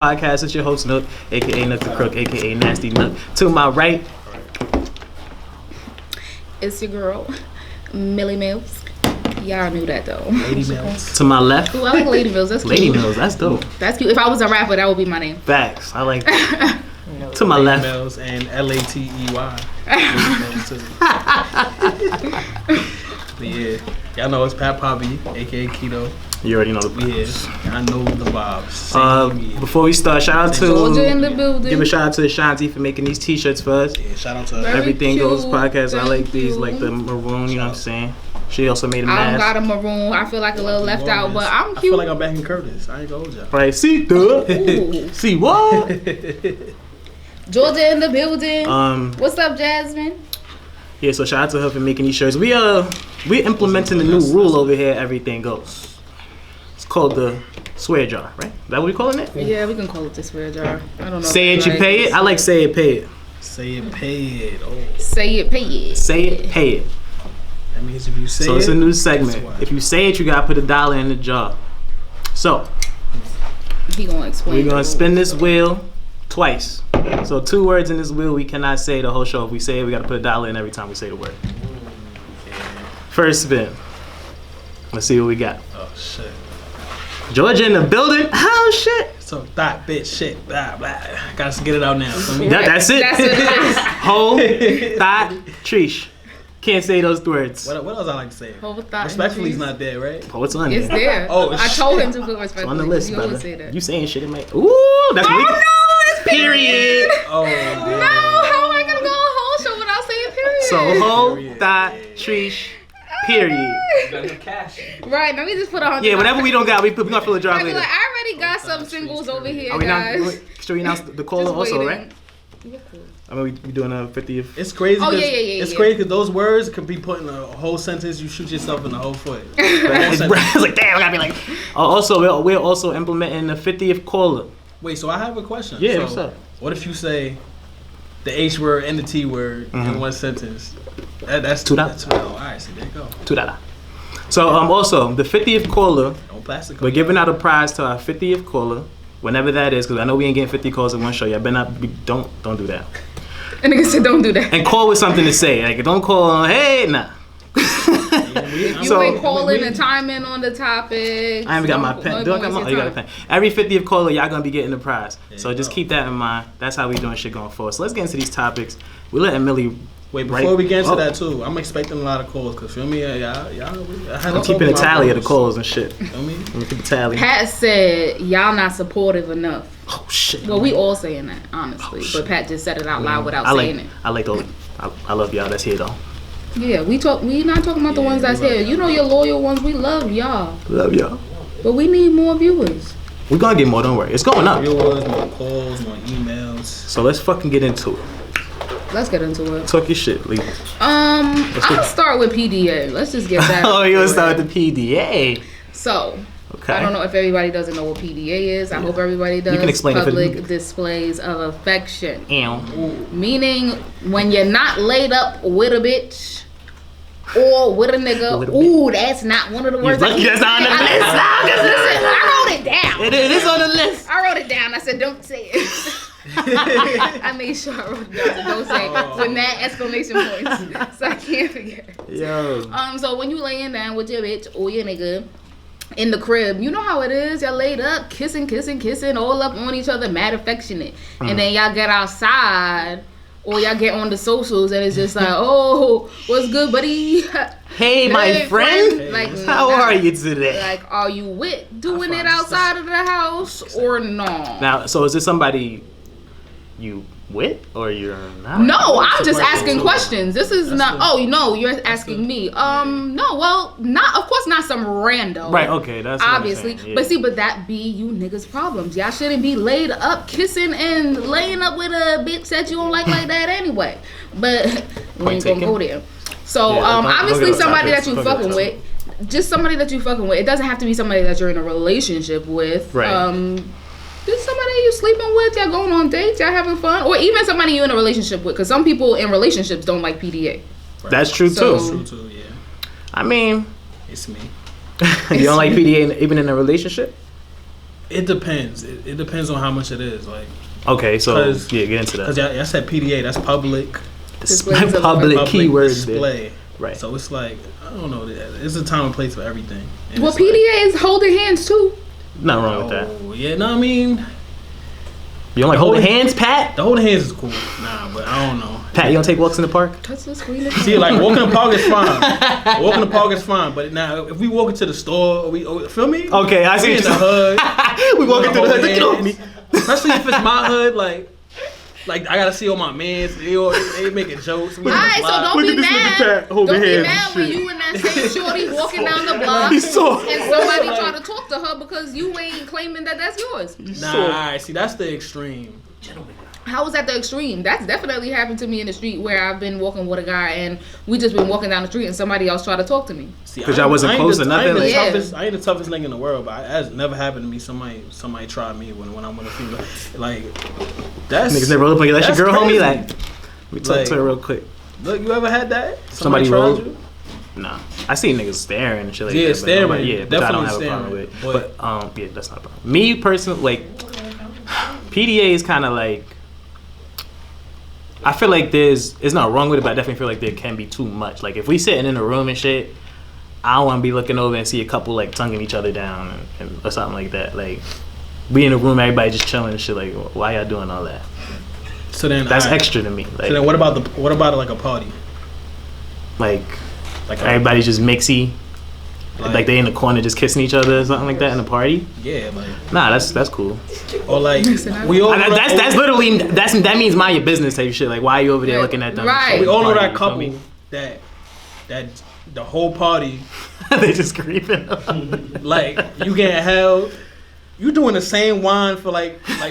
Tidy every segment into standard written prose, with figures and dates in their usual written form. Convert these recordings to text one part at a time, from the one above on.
Podcast. It's your host Nook, aka Nook the Crook, aka Nasty Nook. To my right, it's your girl, Millie Mills. Y'all knew that though. Lady Mills. To my left, ooh, I like Lady Mills. That's cute. Lady Mills. That's dope. That's cute. If I was a rapper, that would be my name. Facts. I like that. To my left, Mills and Latey. But yeah, y'all know it's Pat Poppy, aka Keto. You already know the vibes. Yeah, I know the vibes. Before we start, shout out to Georgia in the building. Give a shout out to Ashanti for making these t-shirts for us. Yeah, shout out to her. Everything cute. Goes podcast. I like these, Thank like the maroon. You know what I'm saying? She also made a I mask. got a maroon. I feel like a little left out, but I'm cute. I feel like I'm back in Curtis. I ain't gonna hold y'all. Right? See the see what? Georgia in the building. What's up, Jasmine? Yeah, so shout out to her for making these shirts. We're implementing a new rule over here. Everything goes. It's called the swear jar, right? Is that what we calling it? Yeah, we can call it the swear jar. I don't know. Say it, you pay it. I like say it, pay it. Say it, pay it. Oh. Say it, pay it. Say it, pay it. That means if you say so it. it's a new segment. If you say it, you gotta put $1 in the jar. So He gonna explain. we're gonna spin this wheel twice. So 2 words in this wheel we cannot say the whole show. If we say it, we gotta put $1 in every time we say the word. First spin. Let's see what we got. Oh shit. Georgia in the building. Oh shit. So thought, bitch, shit, blah blah. Gotta get it out now. That's it. That's what it is. Whole, thought, treesh. Can't say those words. What else I like to say? Whole thought Respectfully is and not there, right? Oh, it's on It's there. there. Oh, I told him to put respectfully. On the list, you brother. always say that. You saying shit in my... Ooh, that's Oh weak. no, it's Period. Oh, No, damn. how am I gonna go a whole show without saying period? So, whole, Period. thought, treesh, period. Right, let me just put $100. Yeah, whatever we don't got, we gonna fill a jar I later. already got some singles over here, Are we guys. not... Should we announce the caller Just also, waiting. right? I mean, we doing a 50th... It's crazy. Oh, 'cause- yeah. It's crazy because those words could be put in a whole sentence. You shoot yourself in the whole foot. It's like, damn, I gotta be like... Also, we're also implementing the 50th caller. Wait, so I have a question. Yeah, so what's up? What if you say the H word and the T word in one sentence? That's $2. That's $2. All right, so there you go. $2. So, also, the 50th caller... No plastic. We're giving out a prize to our 50th caller, whenever that is, because I know we ain't getting 50 calls in one show. Y'all better not be, don't do that. And nigga said, don't do that. And call with something to say. Like, don't call, hey, nah. You So- ain't calling and chiming on the topic. I ain't got my pen. Do I got my? Oh, you got a pen. Every 50th caller, y'all gonna be getting the prize. So just keep that in mind. That's how we doing shit going forward. So let's get into these topics. We letting Millie. Wait, before we get into Oh. that too, I'm expecting a lot of calls. Cause feel me, I'm keeping a tally of the calls and shit. Feel me? Let me keep a tally. Pat said, y'all not supportive enough. Oh shit. Well, we all saying that, honestly. But Pat just said it out loud without saying it. I like those. I love y'all. That's here though. Yeah, we not talking about the ones that's here. You know your loyal ones, we love y'all. Love y'all. But we need more viewers. We're gonna get more. Don't worry. It's going up. Viewers, more calls, more emails. So let's fucking get into it. Let's get into it. Talk your shit, Lee. I'll start with PDA. Let's just get that. Oh, you want to start with the PDA? So, Okay. I don't know if everybody doesn't know what PDA is. I hope everybody does. You can explain it for Public the- displays of affection. Ew. Meaning when you're not laid up with a bitch or with a nigga. With a Ooh, that's not one of the words. lucky that's not on the list. Listen, I wrote it down. It is on the list. I wrote it down. I said, don't say it. I made sure I wrote it down. So don't say it with mad exclamation points. So I can't forget. Yo. So when you laying down with your bitch or your nigga in the crib, you know how it is. Y'all laid up, kissing, all up on each other, mad affectionate. And then y'all get outside or y'all get on the socials and it's just like, oh, what's good, buddy? Hey, my friend. Hey. Like, How are you today? Like, are you with doing it outside of the house or no? Now, so is this somebody you with or you're not? No, I'm just asking questions. This is not. Oh, no, you're asking me. No, well, not. Of course, not some rando. Right. Okay. That's what I'm Obviously, saying, yeah. but see, but that be you niggas' problems. Y'all shouldn't be laid up, kissing and laying up with a bitch that you don't like that anyway. But we Point ain't gonna taken. go there. So, Yeah, don't obviously, get off somebody topic. that you Don't get off fucking with, just somebody that you fucking with. It doesn't have to be somebody that you're in a relationship with. Right. Just somebody you sleeping with, y'all going on dates, y'all having fun, or even somebody you in a relationship with. Because some people in relationships don't like PDA. That's true So- too. True too, yeah. I mean, It's me. you don't like PDA even in a relationship? It depends. It depends on how much it is. Like. Okay, so get into that. Because I said PDA, that's public. Public keywords display. There. Right. So it's like, I don't know. There's a time and place for everything. And well, PDA is holding hands too. Nothing wrong with that. Yeah, no, I mean. You don't like holding hands, Pat? The holding hands is cool. Nah, but I don't know. Pat, you don't take walks in the park? Touch the screen. See, like walking in the park is fine. Walking in the park is fine. But now, if we walk into the store, feel me? Okay, I see. In the hood. We walk into the hood. Get off me. Especially if it's my hood, like I gotta see all my mans. They making jokes. Alright, so don't be mad. Don't be mad when you and that same shorty walking down the block and somebody try to talk to her because you ain't claiming that that's yours. Nah, alright, see, that's the extreme. How is that the extreme? That's definitely happened to me in the street where I've been walking with a guy and we just been walking down the street and somebody else tried to talk to me. Because y'all wasn't close or nothing? I ain't the toughest nigga in the world, but that's never happened to me. Somebody tried me when I'm with a female. Like, that's... Niggas never roll up on you. That's your girl, crazy. homie? Like, we talk to her real quick. Look, you ever had that? Somebody tried rolled? you? Nah. I seen niggas staring and shit like that. Yeah, staring. Yeah, but I don't have a problem with it. But, yeah, that's not a problem. Me, personally, like, PDA is kind of like... I feel like it's not wrong with it, but I definitely feel like there can be too much. Like, if we sitting in a room and shit, I don't want to be looking over and see a couple, like, tonguing each other down and or something like that. Like, we in a room, everybody just chilling and shit. Like, why y'all doing all that? So then that's extra to me. Like, so then what about like a party? Like everybody's just mixy. Like they in the corner just kissing each other or something like that in a party. Yeah, like nah, that's cool. Or like we all that's literally that means mind your business type shit. Like why are you over there looking at them? Right. We all know that couple that the whole party they just creeping. Like you getting held. You doing the same wine for like 10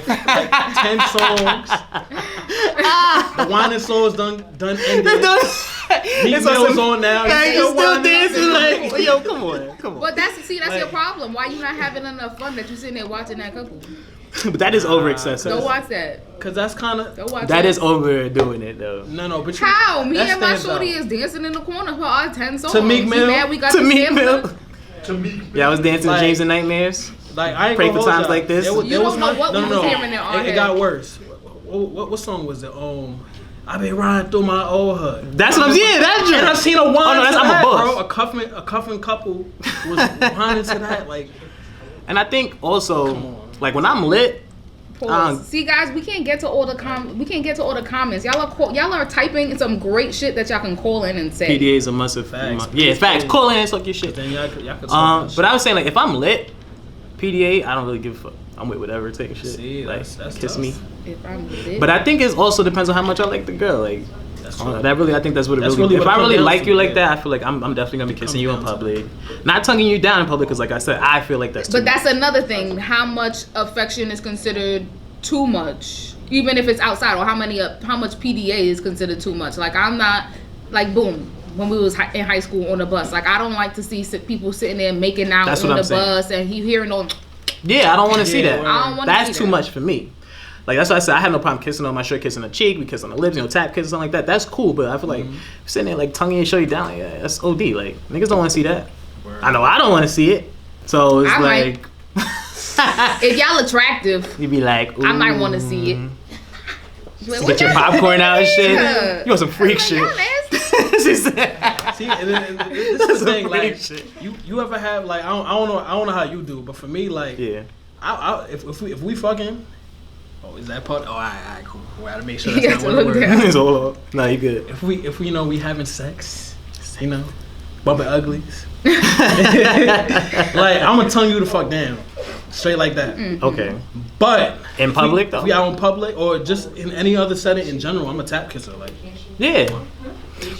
songs. The wine and songs done ended. Meat Mill's on now. You still dancing like, yo, come on. But that's your problem. Why you not having enough fun that you sitting there watching that couple? But that is over excessive. Don't watch that. Cause that's kind of that is overdoing it though. No, but how? Me and my shorty is dancing in the corner for our 10 songs. To Meek Mill. To Meek Mill. Yeah, I was dancing to Dreams and Nightmares. Like I ain't pray for times like this. You don't know what we was hearing in our head. It got worse. What song was it? I been riding through my old hood. That's what I'm saying. That joint. And I seen a wine. Oh no, that's I'm a boss. Bro, a cuffing couple was whining to that. Like, and I think also, like when I'm lit. See guys, we can't get to all the comments. Y'all are typing some great shit that y'all can call in and say. PDA is a massive facts. Yeah, facts. Call in and suck your shit. Then y'all could talk but I was saying like if I'm lit, PDA, I don't really give a fuck. I'm with whatever take shit. See, like that's kiss tough. me. If I'm lit. But I think it also depends on how much I like the girl. Like I think that's what it really. If what I really like you like yeah. that, I feel like I'm definitely gonna be kissing you in public, not tonguing you down in public. Because like I said, I feel like that's. But that's another thing. How much affection is considered too much, even if it's outside, or how much PDA is considered too much. Like I'm not like boom. When we was in high school on the bus, like I don't like to see people sitting there making out on the bus and he hearing all. Yeah, I don't want to see that. I don't want to. That's too much for me. Like that's why I said I had no problem kissing on my shirt, kissing on the cheek, we kiss on the lips, tap kiss, something like that. That's cool, but I feel like sitting there like tonguing and show you down, like, yeah, that's OD. Like niggas don't want to see that. Word. I know I don't want to see it. So it's like if y'all attractive, you be like, ooh. I might want to see it. Like, get your popcorn out and shit. You want some freak shit. She said. See, this is the thing. Like, you ever have like I don't know how you do, but for me, like, yeah, if we fucking. Oh, is that part? Oh, alright, cool. We gotta make sure that's not what we're. It's all up. Nah, you good. If we we having sex, bumping uglies. Like I'm gonna tongue you the fuck down, straight like that. Okay. But in public though, if we out in public or just in any other setting in general, I'm a tap kisser. Like, yeah.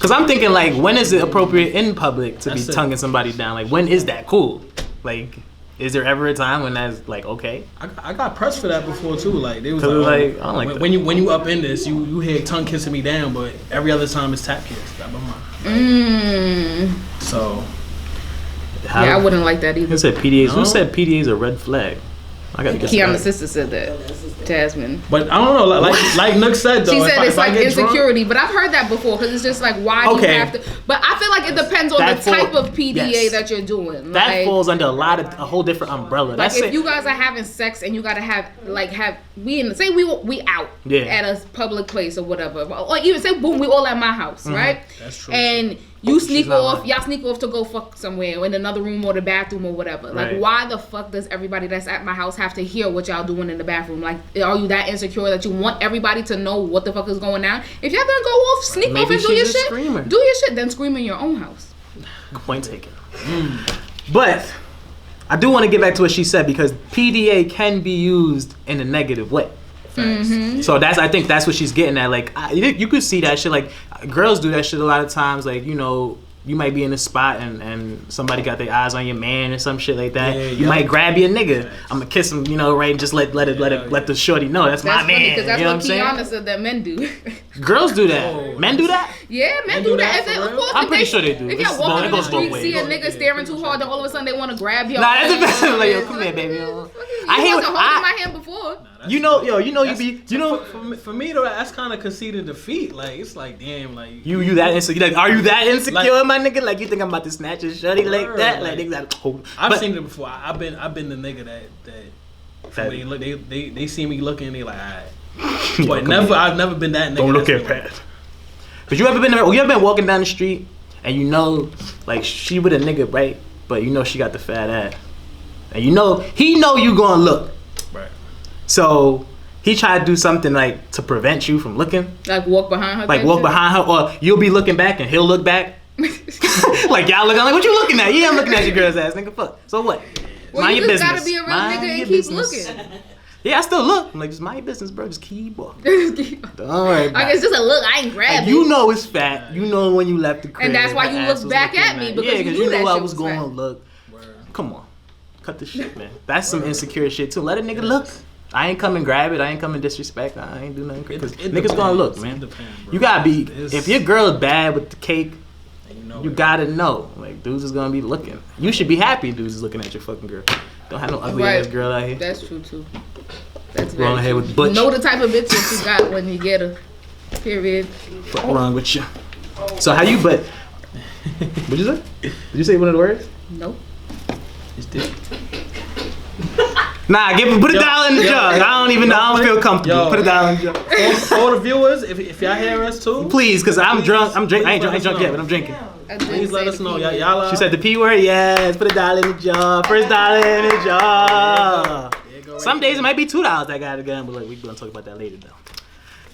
Cause I'm thinking like, when is it appropriate in public to be tonguing somebody down? Like, when is that cool? Like, is there ever a time when that's like okay? I got pressed for that before too. Like they was like, I don't like that. When you up in this, you hear tongue kissing me down, but every other time it's tap kiss. So. I wouldn't like that either. Who said PDA is a red flag? I I gotta get Kiana's sister said that. Jasmine. But I don't know, like Nook said though. She said it's like insecurity, drunk, but I've heard that before because it's just like why do you have to? But I feel like it depends on the type of PDA that you're doing. That like, falls under a whole different umbrella. Like if you guys are having sex and you gotta have we in the say we out at a public place or whatever, or even say boom we all at my house, right? That's true. And you sneak off, y'all sneak off to go fuck somewhere in another room or the bathroom or whatever. Like, why the fuck does everybody that's at my house have to hear what y'all doing in the bathroom? Like, are you that insecure that you want everybody to know what the fuck is going on? If y'all gonna go off, sneak off and do your shit, do your shit, then scream in your own house. Point taken. But I do want to get back to what she said because PDA can be used in a negative way. So I think that's what she's getting at. Like you could see that shit. Like girls do that shit a lot of times. Like you might be in a spot and somebody got their eyes on your man or some shit like that. You might grab your nigga. I'm gonna kiss him, right? And just let the shorty know that's my man. Because that's what Kiana said that men do. Girls do that. Men do that. Yeah, men do that. I'm pretty sure they do. If y'all walk in the street, see a nigga staring too hard, then all of a sudden they want to grab you. Nah, that's the best. Like yo, come here, baby. I wasn't holding my hand before. For me though, that's kind of conceded defeat. Like it's like damn, like you that insecure. Like, are you that insecure, my nigga? Like you think I'm about to snatch a shorty like that? Like niggas, I've seen it before. I've been the nigga that when they look, they see me looking, they like, alright. But I've never been that nigga. Don't look at Pat. But you ever been walking down the street and like she with a nigga, right? But she got the fat ass, and he know you gonna look. Right. So he tried to do something like to prevent you from looking. Like walk behind her. Like walk behind her, or you'll be looking back and he'll look back. Like y'all looking like what you looking at? Yeah, I'm looking at your girl's ass, nigga. Fuck. So what? Well, mind your business. You just gotta be a real nigga and keep looking. Yeah, I still look. I'm like, just mind your business, bro. Just keep walking. Don't worry about it. It's just a look. I ain't grabbing. Like, you know it's fat. You know when you left the crib. And that's why you looked back at me because you knew I was going to look. Come on. Cut the shit, man. That's some insecure shit, too. Let a nigga look. I ain't come and grab it. I ain't come and disrespect. I ain't do nothing crazy. Niggas gonna look, man. You gotta be. If your girl is bad with the cake, you gotta know. Like, dudes is gonna be looking. You should be happy dudes is looking at your fucking girl. Don't have no ugly ass girl out here. That's true, too. That's very true. Ahead with Butch. Know the type of bitch you got when you get her. Period. What's wrong with you? So how you, what'd you say? Did you say one of the words? Nope. It's different. Nah, put a dollar in the jug. I don't feel comfortable. Put a dollar in the jug. For all the viewers, if y'all hear us too, please, cause I'm drunk. I ain't drunk yet, but I'm drinking. Please let us know, y'all. She said the P word. Yes, put a dollar in the jar. First dollar in the jar. Some days it might be $2 I got to gamble. Like, we're gonna talk about that later though.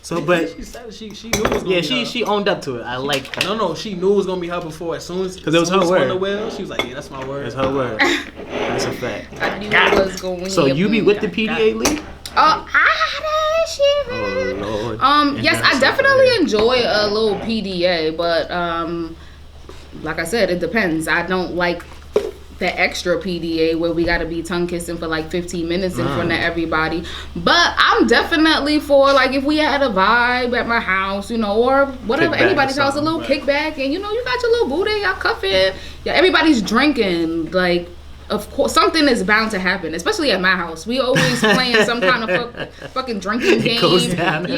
So, but she said she knew it was gonna be her. she owned up to it. I like that. No, she knew it was gonna be her before. As soon as it was her word. The wheel, she was like, yeah, that's my word. That's her word. That's a fact. I knew it was going. So you be with the PDA Lee? Oh Lord. Yes, I definitely enjoy a little PDA, but like I said, it depends. I don't like the extra PDA where we gotta be tongue kissing for like 15 minutes in front of everybody. But I'm definitely for like if we had a vibe at my house, or whatever, anybody's house, a little kickback, and you got your little booty, y'all cuffing, everybody's drinking, like. Of course, something is bound to happen, especially at my house. We always playing some kind of fucking drinking game. It goes down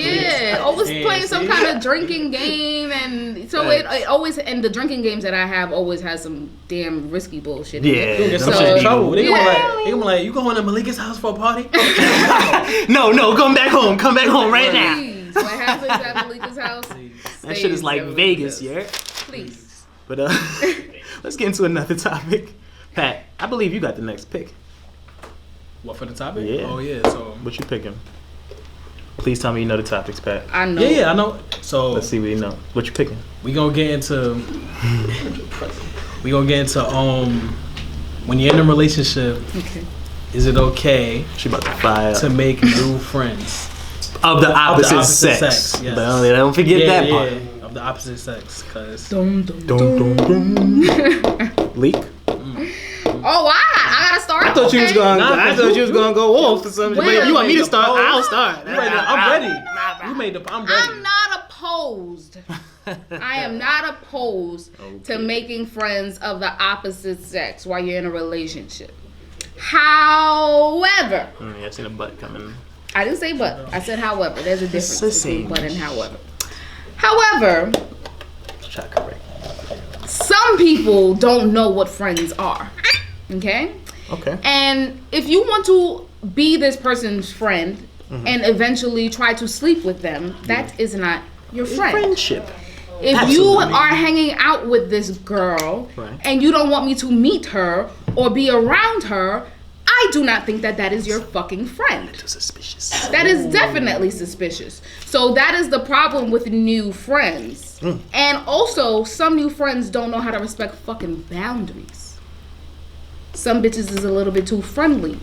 always playing some kind of drinking game, and so it always, and the drinking games that I have always has some damn risky bullshit. Yeah, you'll get some shit in trouble. They gonna be like, you going to Malika's house for a party? No, come back home. Come back home right now. What happens at Malika's house? That shit is like Vegas, yeah. Please. But let's get into another topic. Pat, I believe you got the next pick. What, for the topic? Yeah. Oh, yeah. So what you picking? Please tell me you know the topics, Pat. I know. Yeah, I know. So let's see what you know. What you picking? We gonna get into when you're in a relationship. Okay. Is it okay? She about to fire to make new friends of the opposite sex? Yes. But don't forget that part. Of the opposite sex, cause leak. Oh, I gotta start. I thought you was gonna go off for something. But if you want me to start, I'll start. I'm ready. I'm ready. I'm not opposed. I am not opposed to making friends of the opposite sex while you're in a relationship. However, I seen a butt coming. I didn't say but. I said however. There's a difference the between same. but and however. However, Try to correct. some people don't know what friends are. Okay? Okay. And if you want to be this person's friend and eventually try to sleep with them, that is not your friend. Friendship. If Absolutely. you are hanging out with this girl Right. and you don't want me to meet her or be around her, I do not think that that is your fucking friend. Too suspicious. That is definitely suspicious. So that is the problem with new friends. And also, some new friends don't know how to respect fucking boundaries. Some bitches is a little bit too friendly.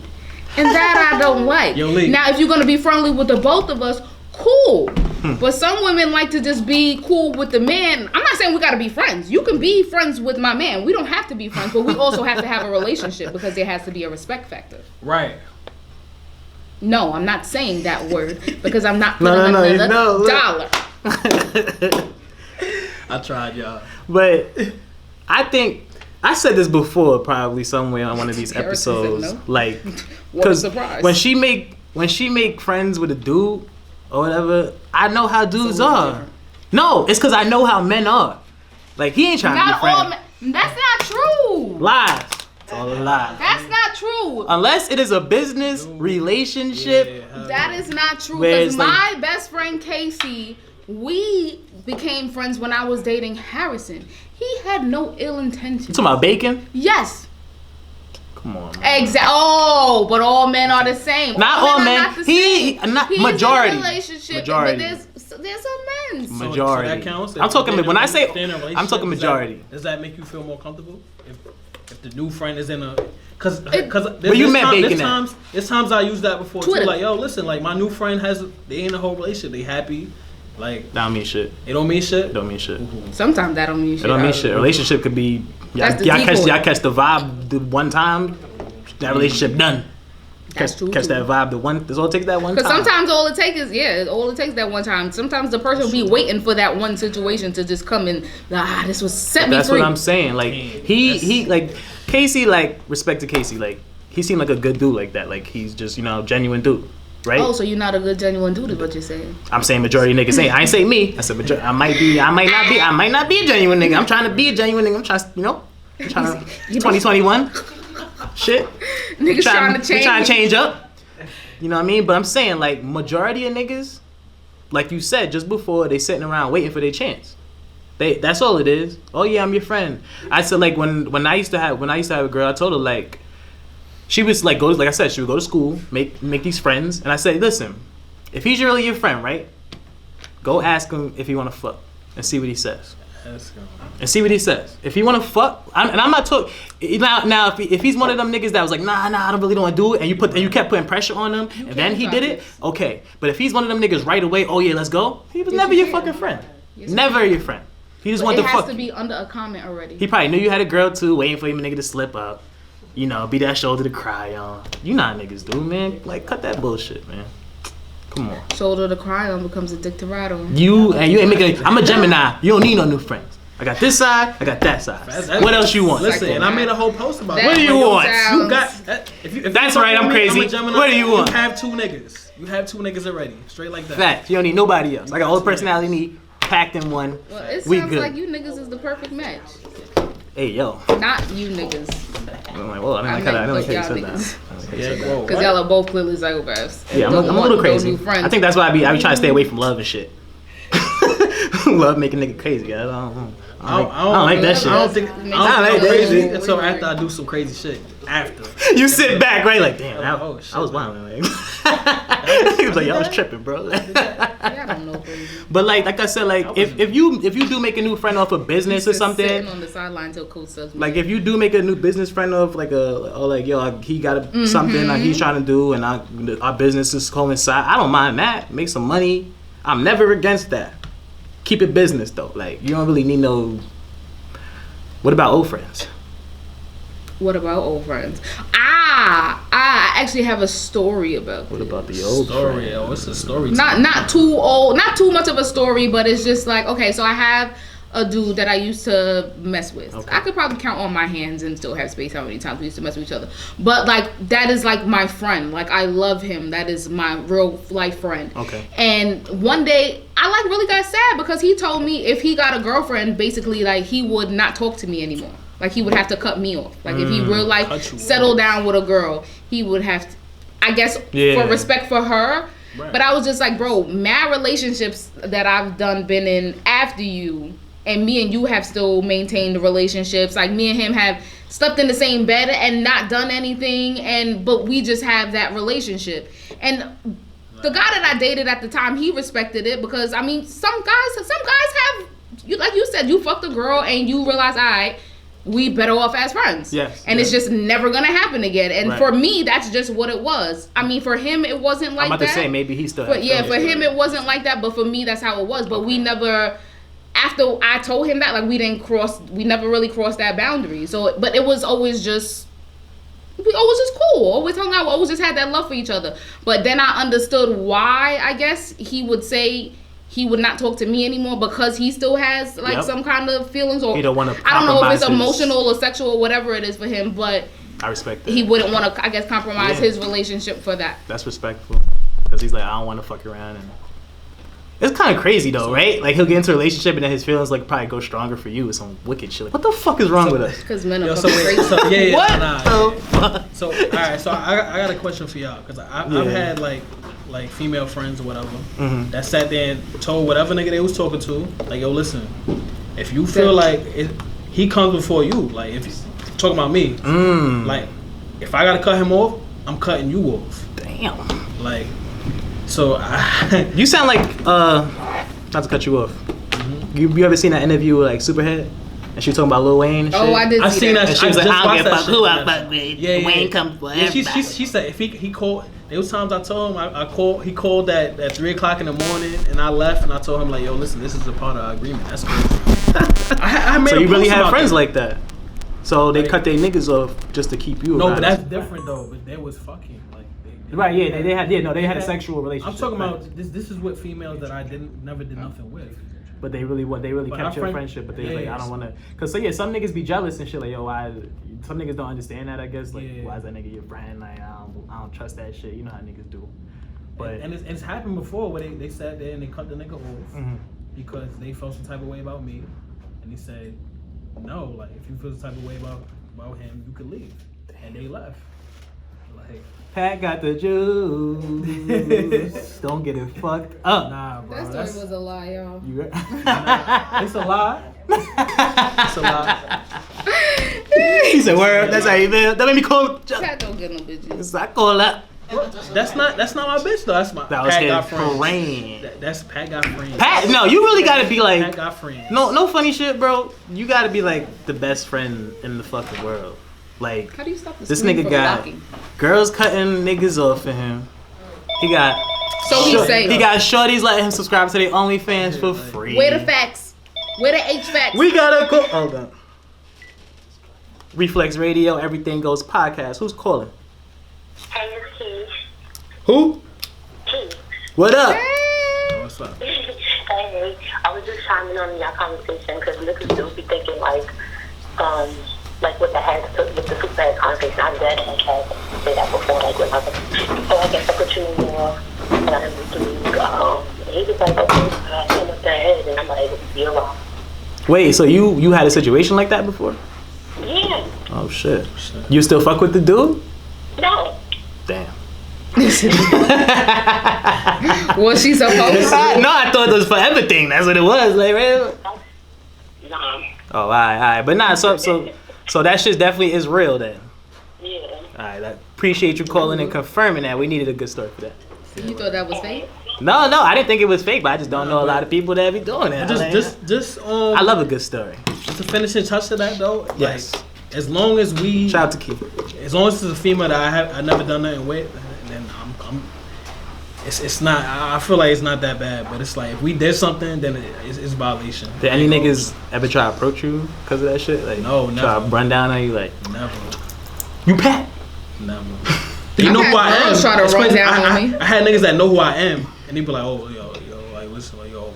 And that I don't like. Yo, Lee. Now, if you're going to be friendly with the both of us, cool. But some women like to just be cool with the man. I'm not saying we got to be friends. You can be friends with my man. We don't have to be friends, but we also have to have a relationship because there has to be a respect factor. Right. No, I'm not saying that word because I'm not No, putting no, another no, look. dollar. I tried, y'all. But I think I said this before, probably somewhere on one of these Harrison said episodes. no. Like, What a surprise. when she make friends with a dude or whatever, I know how dudes are. different. No, it's because I know how men are. Like, he ain't trying to Not be all friends. men. That's not true. Lies. It's all a lie. That's not true. Unless it is a business relationship. That is not true. Where Because it's my like- best friend Casey, we became friends when I was dating Harrison. He had no ill intention. You talking about bacon? Yes. Come on, man. Exactly. Oh, but all men are the same. Not all are men. Not the He- same. not He's majority. in a relationship, Majority. but there's some men. Majority. So that counts? I'm talking If when I say they're in a relationship, I'm talking majority. Does that make you feel more comfortable? If the new friend is in a, cause But you meant bacon at. there's times I use that before Twitter. too. Like, yo, listen, like my new friend they in a whole relationship, they happy, like That don't mean shit. it don't mean shit. It don't mean shit. Sometimes that don't mean shit. It don't mean shit. A relationship could be That's the y'all default. catch the vibe the one time, that relationship done. That's true, Catch too. that vibe the one. That's all it takes that one time. Because sometimes all it takes is that one time. Sometimes the person will be waiting for that one situation to just come in. This was set me That's free. what I'm saying. Like he like Casey, like respect to Casey. Like he seemed like a good dude like that. Like he's just genuine dude, right? Oh, so you're not a good genuine dude is what you're saying. I'm saying majority of niggas saying. I ain't say me. I said I might not be a genuine nigga. I'm trying to be a genuine nigga. I'm trying to 2021. Shit. Niggas trying to change. We trying to change up. You know what I mean? But I'm saying like majority of niggas, like you said just before, they sitting around waiting for their chance. That's all it is. Oh yeah, I'm your friend. I said like when I used to have a girl, I told her like she was like like I said, she would go to school, make these friends, and I said, listen, if he's really your friend, right? Go ask him if he wanna fuck and see what he says. And see what he says. If he wanna fuck, I'm not talking now. If he's one of them niggas that was like, nah, I don't really want to do it, and you kept putting pressure on him, and then he did it, okay. But if he's one of them niggas right away, oh yeah, let's go. He was never your fucking friend. Never your friend. He just wanted to fuck. It has to be under a comment already. He probably knew you had a girl too, waiting for him nigga to slip up. Be that shoulder to cry on. You not niggas do, man. Like cut that bullshit, man. Come on. Shoulder to cry on becomes a dick to ride on. You ain't making. I'm a Gemini. You don't need no new friends. I got this side. I got that side. What else you want? Listen, and I made a whole post about What it. do you want? You got. If That's you right, fuck I'm with me, crazy. a Gemini, What do you want? You have two niggas. You have two niggas already. Straight like that. Fact. You don't need nobody else. I got all the personality you need packed in one. Well, it We sounds good. like you niggas is the perfect match. Hey yo. Not you niggas. I'm like, whoa, I didn't like how you said that. Because y'all are both clearly psychopaths. Yeah, I'm Don't a want little no crazy. new friends. I think that's why I be trying to stay away from love and shit. Love making nigga crazy. I don't like that shit. I don't think like I'm that crazy shit. until after I do some crazy shit. After. You sit back, right? Like, damn, shit. I was wilding. Like, he was like, y'all was tripping, bro. I don't know, crazy. But like I said, like if you do make a new friend off a business or Just something, sitting on the sideline till coach says. like if you do make a new business friend of he got something like he's trying to do and our businesses coincide, I don't mind that. Make some money. I'm never against that. Keep it business though. Like you don't really need no. What about old friends? What about old friends? I actually have a story about What this. about the old Story, friend? yo. What's the story? Not too old, not too much of a story, but it's just like, okay, so I have a dude that I used to mess with. Okay. I could probably count on my hands and still have space how many times we used to mess with each other. But like that is like my friend. Like I love him. That is my real life friend. Okay. And one day I like really got sad because he told me if he got a girlfriend, basically like he would not talk to me anymore. Like he would have to cut me off. Like if he real life settled down with a girl, he would have to, I guess for respect for her. Right. But I was just like, bro, mad relationships that I've been in after you, and me and you have still maintained the relationships. Like me and him have slept in the same bed and not done anything, but we just have that relationship. And the guy that I dated at the time, he respected it because I mean, some guys have, you like you said, you fucked a girl and you realize, all right, we better off as friends. Yes. And it's just never gonna happen again. And for me, that's just what it was. I mean, for him, it wasn't like that. I'm about to say maybe he still. But yeah, for him, it wasn't like that. But for me, that's how it was. But we never. After I told him that, like we never really crossed that boundary. So, but it was always just, we always just cool, always hung out, always just had that love for each other. But then I understood why, I guess, he would say he would not talk to me anymore because he still has like some kind of feelings, or he don't want to. I don't know if it's emotional or sexual or whatever it is for him, but I respect that. He wouldn't want to, I guess, compromise his relationship for that. That's respectful because he's like, I don't want to fuck around and. It's kind of crazy though, right? Like he'll get into a relationship and then his feelings like probably go stronger for you with some wicked shit. Like, what the fuck is wrong with us? Because men are crazy. What? The fuck? So all right, so I got a question for y'all because I've had like female friends or whatever that sat there and told whatever nigga they was talking to, like, yo, listen, if you feel like he comes before you, like if you talking about me, like if I gotta cut him off, I'm cutting you off. Damn. Like. So you sound like not to cut you off. You ever seen that interview with like Superhead? And she was talking about Lil Wayne and shit? Oh, I did see that. And she was like, I don't give a fuck who I fuck with. Wayne comes for everybody. She said if he called, there was times I told him he called at 3:00 in the morning and I left and I told him like, yo, listen, this is a part of our agreement. That's crazy. I made so you really had friends that. like that? So they cut their niggas off just to keep you around. No, but that's different though. But there was fucking like. Right, yeah, they had a sexual relationship. I'm talking about this is what females that I never did nothing with. But they really kept your friendship. But they like, I don't want to, cause so yeah, some niggas be jealous and shit. Like, yo, some niggas don't understand that. I guess like, why is that nigga your friend? Like, I don't trust that shit. You know how niggas do. But and it's happened before where they sat there and they cut the nigga off because they felt some type of way about me, and he said, no, like if you feel some type of way about him, you could leave, and they left. Like. Pat got the juice. Don't get it fucked up. Nah, bro. That story was a lie, y'all. It's a lie. It's a lie. He said, "Word." That's how you feel. That made me call. Pat don't get no bitches. I call that. That's not my bitch though. That's my that was Pat his got friends. friend. That's Pat got friends. Pat, no, you really gotta be like. Pat got friends. No funny shit, bro. You gotta be like the best friend in the fucking world. Like, how do you stop this nigga got blocking? Girls cutting niggas off for him. He got he got shorties letting him subscribe to their OnlyFans for free. Where the facts? Where the H facts? We gotta go. Hold on. Reflex Radio, Everything Goes podcast. Who's calling? Hey, it's Keith. Who? Keith. What up? Hey. What's up? Hey, I was just chiming on y'all conversation because niggas do be thinking like with the super head conversation. I read and had say that before, like when I was so I guess I put you more and I he was like, okay, I came up their head and I'm like, you're wrong. Wait, so you had a situation like that before? Yeah. Oh shit. You still fuck with the dude? No. Damn. Was she supposed to? No, I thought it was for everything. That's what it was, like, right? Nah. Oh, alright. But nah, so that shit definitely is real then. Yeah. Alright, I appreciate you calling and confirming that. We needed a good story for that. So you thought that was fake? No, I didn't think it was fake, but I just don't know a lot of people that be doing it. I love a good story. Just to finish and touch to that though. Yes. Like, as long as we shout out to Keith. As long as it's a female that I never done nothing with, then it's not. I feel like it's not that bad, but it's like if we did something, then it's violation. Did any niggas ever try to approach you because of that shit? Like, no, never. Try to run down on you, like, never. You Pat? Never. You know who I am. Try to run down on me. I had niggas that know who I am, and they be like, oh, yo, like, listen, like, yo,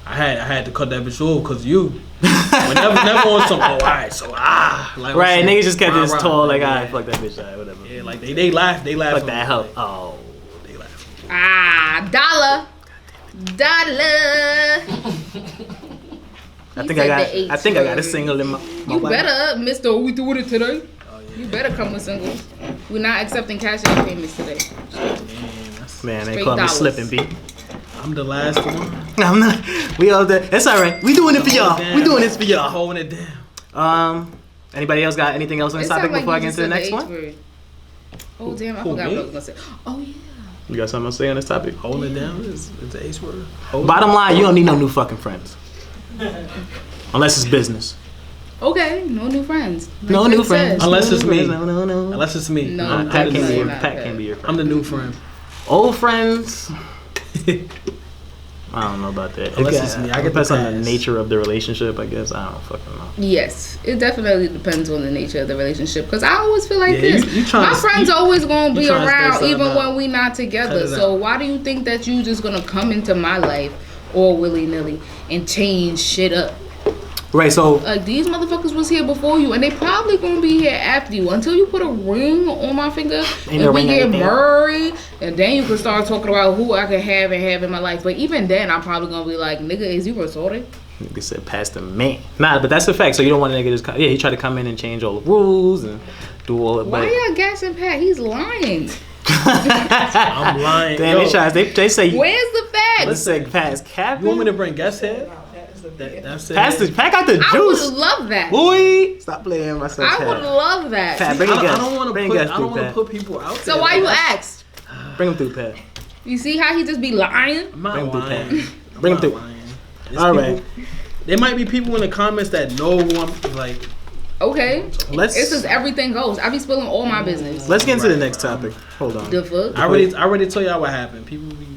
I had to cut that bitch off because you. Never on some. Alright, so like right, some, niggas just kept this rah, tall, like, yeah. alright, fuck that bitch, alright, whatever. Yeah, like they laugh. Fuck that help. Oh. They laugh. Dollar. I think I got a single in my You wallet. better, Mr. We doing it today. Oh, yeah. You better come with singles. We're not accepting cash app payments today. Man, they Straight call me dollars. slipping B. I'm the last one. I'm not. We all there. It's alright. We doing it for y'all. Damn. We doing this for I'm y'all. holding it down. Anybody else got anything else on this topic before I get into the next one? Oh damn, I Who, forgot me? what I was gonna say. Oh yeah. You got something else to say on this topic? Holding it down is the ace word. Bottom line, you don't need no new fucking friends. Unless it's business. Okay, no new friends. Like No Drake new friends. said. Unless it's me. No. Unless it's me. No, I'm Pat the can new be your, friend. Pat can be your friend. I'm the new friend. Old friends. I don't know about that. Unless it's me. I get the depends on the pass. nature of the relationship, I guess. I don't fucking know. Yes, it definitely depends on the nature of the relationship. Cause I always feel like Yeah, this. you tryna- My friends always gonna you be tryna stir around something even up. when we not Cut together. it So out. why do you think that you just gonna come into my life all willy nilly and change shit up? Right, so Like these motherfuckers was here before you, and they probably gonna be here after you. Until you put a ring on my finger Ain't no and we ring get anything. married, and then you can start talking about who I can have and have in my life. But even then, I'm probably gonna be like, "Nigga, is you resorted?" they said pass the man. Nah, but that's the fact. So you don't want a nigga just come, he tried to come in and change all the rules and do all it. Why y'all gassing Pat? He's lying. I'm lying. Damn, Yo, they say Where's the facts? let's say pass cap. you want me to bring guest head? That's it. Pass the pack out the I would juice. love that. Boy, stop playing my son. I would love that. Pat, bring I it guest. don't want to Bring put. guest I through, don't want to Pat. put people out there. So why you asked? Bring him through, Pat. You see how he just be lying? I'm not Bring him through, lying. Pat. I'm Bring him not through. lying. There's All people- right. There might be people in the comments that know who I'm like. Okay. Let's It's just everything goes. I be spilling all my business. let's get into the next topic. Hold on. The fuck? I already told y'all what happened. People be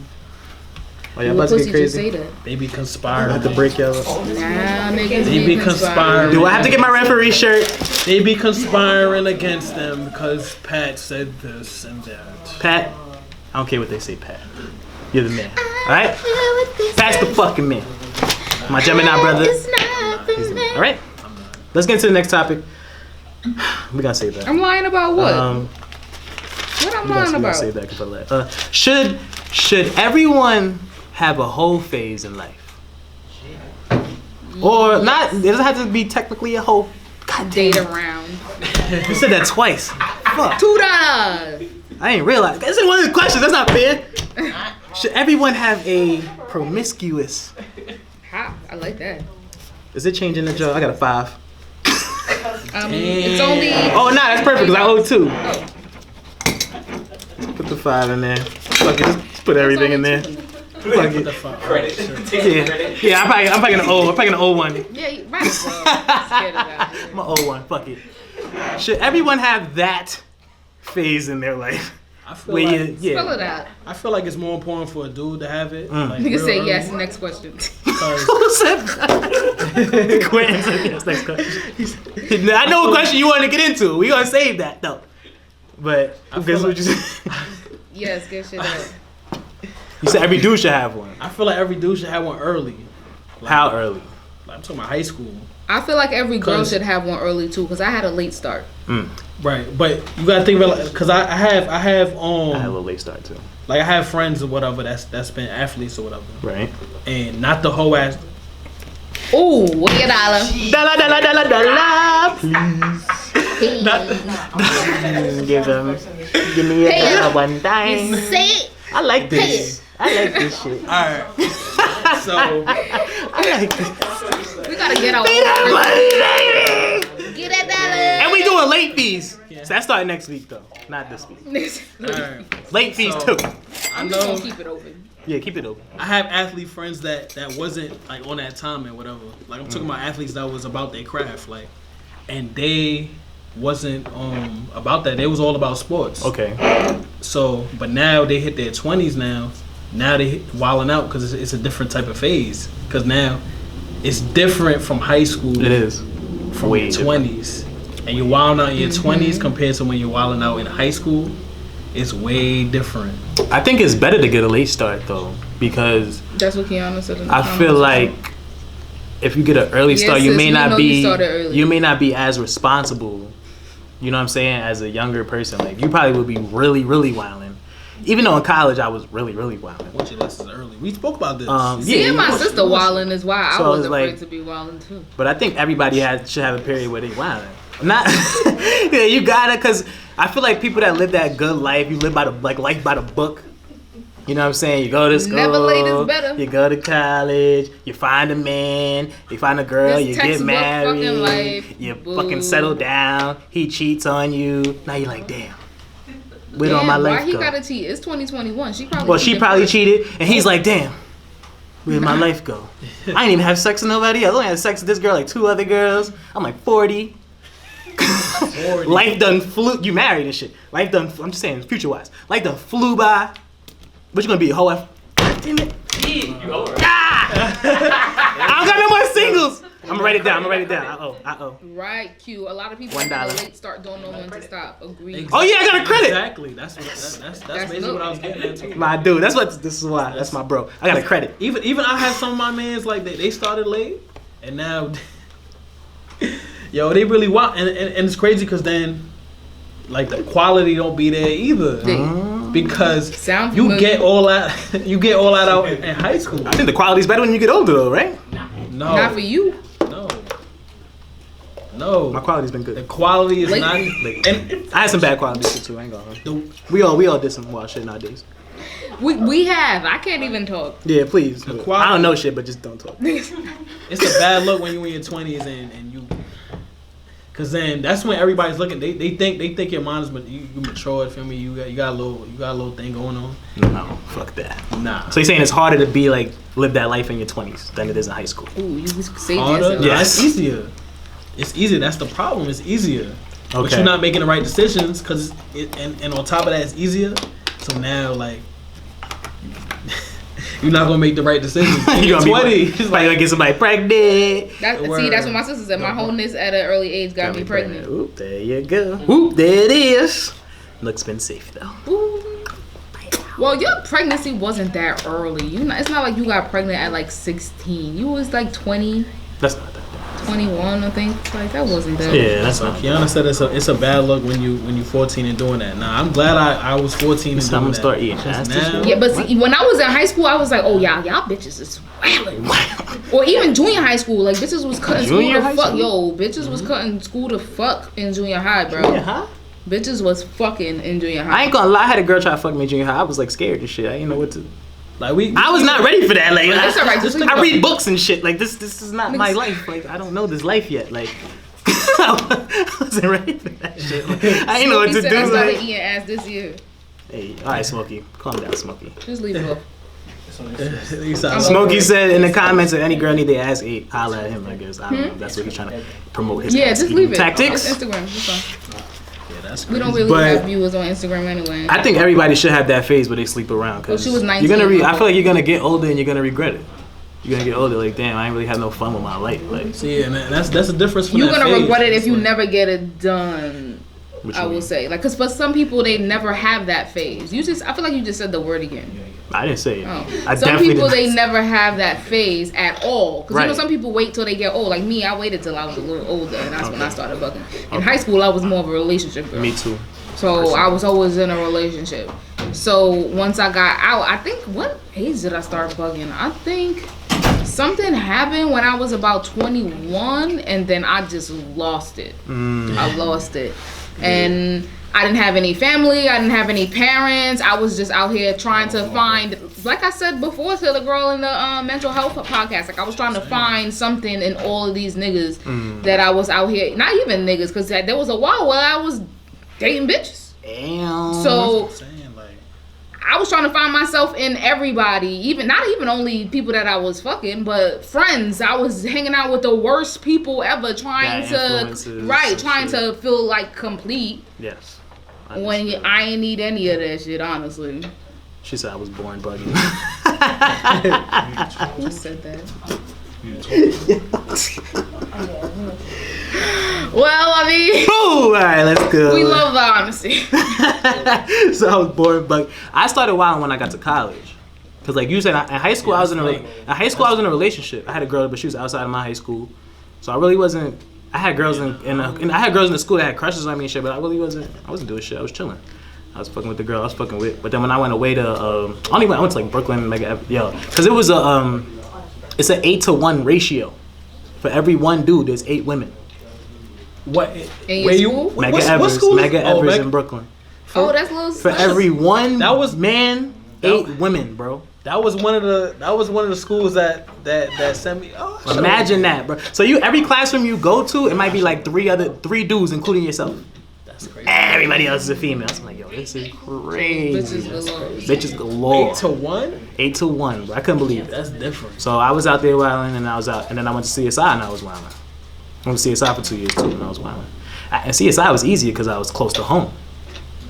Oh, y'all What about to pussy get just say crazy? that? they be I conspiring. have to break y'all up. Nah, niggas They be conspiring. Do I have to get my referee shirt? They be conspiring against them because Pat said this and that. Pat, I don't care what they say, Pat. You're the man. Alright? Pat's the fucking man. My Gemini brother. He's the man. Alright? Let's get into the next topic. We're gonna save that. I'm lying about what? What I'm lying We're gonna about? save that for later. Should everyone have a whole phase in life? Or not, it doesn't have to be technically a whole. God damn. Date around. You said that twice. Fuck. $2. I didn't realize. This is one of the questions. That's not fair. Should everyone have a promiscuous? Ha, I like that. Is it changing the job? I got a 5. It's only. Oh, nah, that's perfect because I owe 2. Oh, Put the 5 in there. Fuck it, just put everything in there. Fuck it. Yeah, I'm picking an O. I'm picking an O1. yeah, you might as well. Scared of that. I'm an O1. Fuck it. Should everyone have that phase in their life? I feel Where like you, Spell yeah. it out. I feel like it's more important for a dude to have it. Like, You can real say early, yes. Next question. because Who said that? Quentin said yes, next question. I know what question you want to get into. We gonna save that though. But I guess feel what like- you said? Yes, get shit out. You said every dude should have one. I feel like every dude should have one early. Like, How early? Like, I'm talking about high school. I feel like every girl 'Cause- should have one early too, because I had a late start. Right, but you gotta think about because I have I had a little late start too. like I have friends or whatever that's been athletes or whatever, Right? and not the whole ass. Ooh, what your dollar? Dollar, dollar, dollar, dollar, please. Give me a Pay dollar up. one time. Say it. I like this. I like this shit. All right, so I like this. We gotta get our Pay that money, baby. Get that And we doing late fees. So that started next week though, not this week. dollar. all right. Late fees So- too. I I'm just know gonna keep it open. Yeah, keep it open. I have athlete friends that wasn't like on that time and whatever. Like I'm talking about athletes that was about their craft, like, and they wasn't about that. They was all about sports. Okay. So, but now they hit their 20s now. Now they wilding out because it's a different type of phase. Because now it's different from high school. It is. From Way your different. 20s. And you're wilding out in your 20s compared to when you're wilding out in high school. It's way different. I think it's better to get a late start though. because That's what Kiana said. In the I feel like if you get an early start, you sis, may not be early. you may not be as responsible. You know what I'm saying? As a younger person, like you probably would be really, really wilding. Even though in college I was really, really wilding. What's your lessons early? We spoke about this. Seeing my sister wilding is why So I was it's afraid like- to be wilding too. But I think everybody should have a period where they wilding. Not, yeah, you gotta, cause I feel like people that live that good life, you live by the life by the book. You know what I'm saying? You go to school, Never late is better. you go to college, you find a man, you find a girl, This you get textbook married, fucking life. you Boo. fucking settle down, he cheats on you, now you're like, damn, where did all my life why he go? gotta cheat? It's 2021. She probably. Well, she cheated probably first. cheated, and he's like, damn, where'd my life go? I didn't even have sex with nobody else. I only had sex with this girl, like 2 other girls. I'm like 40. Life done flew. You married and shit. Life done. I'm just saying, future wise. Life done flew by. But you're gonna be a hoe. Damn it. You over. I don't got no more singles. I'm gonna write it down. I owe. Right, Q. A lot of people $1. at a late start don't know when to stop. Agreed. Oh yeah, I got a credit. Exactly. That's basically dope. what I was getting at too. My dude. This is why. That's my bro. I got a credit. Even I had some of my mans like they started late, and now, yo, they really wild, and it's crazy because then, like the quality don't be there either, because Sound you familiar? get all that out in high school. I think the quality's better when you get older, though, right? No, Not for you. No. My quality's been The good. quality is Late. not. Like, And I had some bad quality shit too. I ain't gonna lie. the, We all did some wild shit nowadays. We have. I can't even talk. Yeah, please. The I quality- don't know shit, but just don't talk. it's a bad look when you in your 20s and you, cause then that's when everybody's looking. They think your mind is you matured. Feel me? You got a little thing going on. No, fuck that. Nah. So you're saying it's harder to be like live that life in your 20s than it is in high school? Ooh, you saved Harder? yourself. Nah, Yes. it's easier. It's easier. That's the problem. It's easier. But Okay. you're not making the right decisions, cause and on top of that, it's easier. So now like. You're not gonna make the right decisions. You're You're gonna 20. be It's probably like, gonna get somebody pregnant. See, that's what my sister said. My wholeness at an early age got me pregnant. Oop, there you go. Oop, there it is. Looks been safe though. Ooh. Well, your pregnancy wasn't that early. It's not like you got pregnant at like 16. You was like 20, That's not that 21, I think. Like that wasn't that. bad. Yeah, that's not. Kiana said it's a bad look when you 14 and doing that. Nah, I'm glad I was 14 and So doing I'm gonna that. start eating Because ass now- tissue. Yeah, but see, when I was in high school, I was like, oh, y'all bitches is wildin'. Or even junior high school, like bitches was cutting Junior school high to fuck. school? Yo, bitches was cutting school to fuck in junior high, bro. Yeah, huh? Bitches was fucking in junior I high. ain't gonna lie. I had a girl try to fuck me in junior high. I was like scared and shit. I didn't know what to. Like we I was not ready for that. Like, It's alright, just leave I it read up. books and shit. Like this is not my life. Like I don't know this life yet. Like I wasn't ready for that shit. Like, I didn't know what He to said do. I started Like, eating ass this year. hey, all right, Smokey, calm down, Smokey. Just leave it up. Smokey said in the comments that any girl need their ass ate, holla at him. I guess I don't know. That's what he's trying to promote his Yeah, ass just eating leave it. tactics. It's Instagram. It's fine. Yeah, that's We don't crazy. really But- have viewers on Instagram anyway. I think everybody should have that phase where they sleep around. Cause Well, she was You're 19. gonna I feel like you're gonna get older and you're gonna regret it. You're gonna get older, like damn, I ain't really have no fun with my life. Like, See, and that's the difference. From You're that gonna phase. regret it if you It's like- never get it done. what I you will mean? say, like, cause for some people they never have that phase. I feel like you just said the word again. I didn't say it. Oh. I Some definitely people didn't. they never have that phase at all. Cause you know Right. some people wait till they get old. Like me, I waited till I was a little older, and that's when I started bucking. In high school, I was more of a relationship girl. Me too. So I was always in a relationship. So once I got out, I think what age did I start bugging? I think something happened when I was about 21, and then I just lost it. I lost it, and I didn't have any family. I didn't have any parents. I was just out here trying to find, like I said before to the girl in the mental health podcast, like I was trying to find something in all of these niggas that I was out here, not even niggas, because there was a while where I was dating bitches. Damn. So Saying, like, I was trying to find myself in everybody, not even only people that I was fucking, but friends. I was hanging out with the worst people ever, trying Bad to influences, trying shit. to feel like complete Yes. when I ain't need any of that shit, honestly. She said I was born bugging. Who said that? Well, I mean, Ooh, all right, let's go. we love the honesty. So I was born bugging. I started wilding when I got to college. Cause like you said, in high school I was in a relationship. I had a girl, but she was outside of my high school, so I really wasn't. I had girls in the school that had crushes on me and shit, but I wasn't doing shit. I was chilling. I was fucking with the girl I was fucking with. But then when I went away to, I went to like Brooklyn, cause it was it's an 8-to-1 ratio. For every one dude, there's 8 women. What? Where you? Mega Evers in Brooklyn. That's a little. For every one man, 8 women, bro. That was one of the schools that sent me. Oh, imagine that, bro. So every classroom you go to, it might be like 3 dudes, including yourself. That's crazy. Everybody else is a female. I'm like, yo, this is crazy. Bitches galore. 8-to-1? 8-to-1, bro. I couldn't believe it. That's different. So I was out there wilding, and then I went to CSI, and I was wilding. I went to CSI for 2 years too, and I was wilding. And CSI was easier because I was close to home.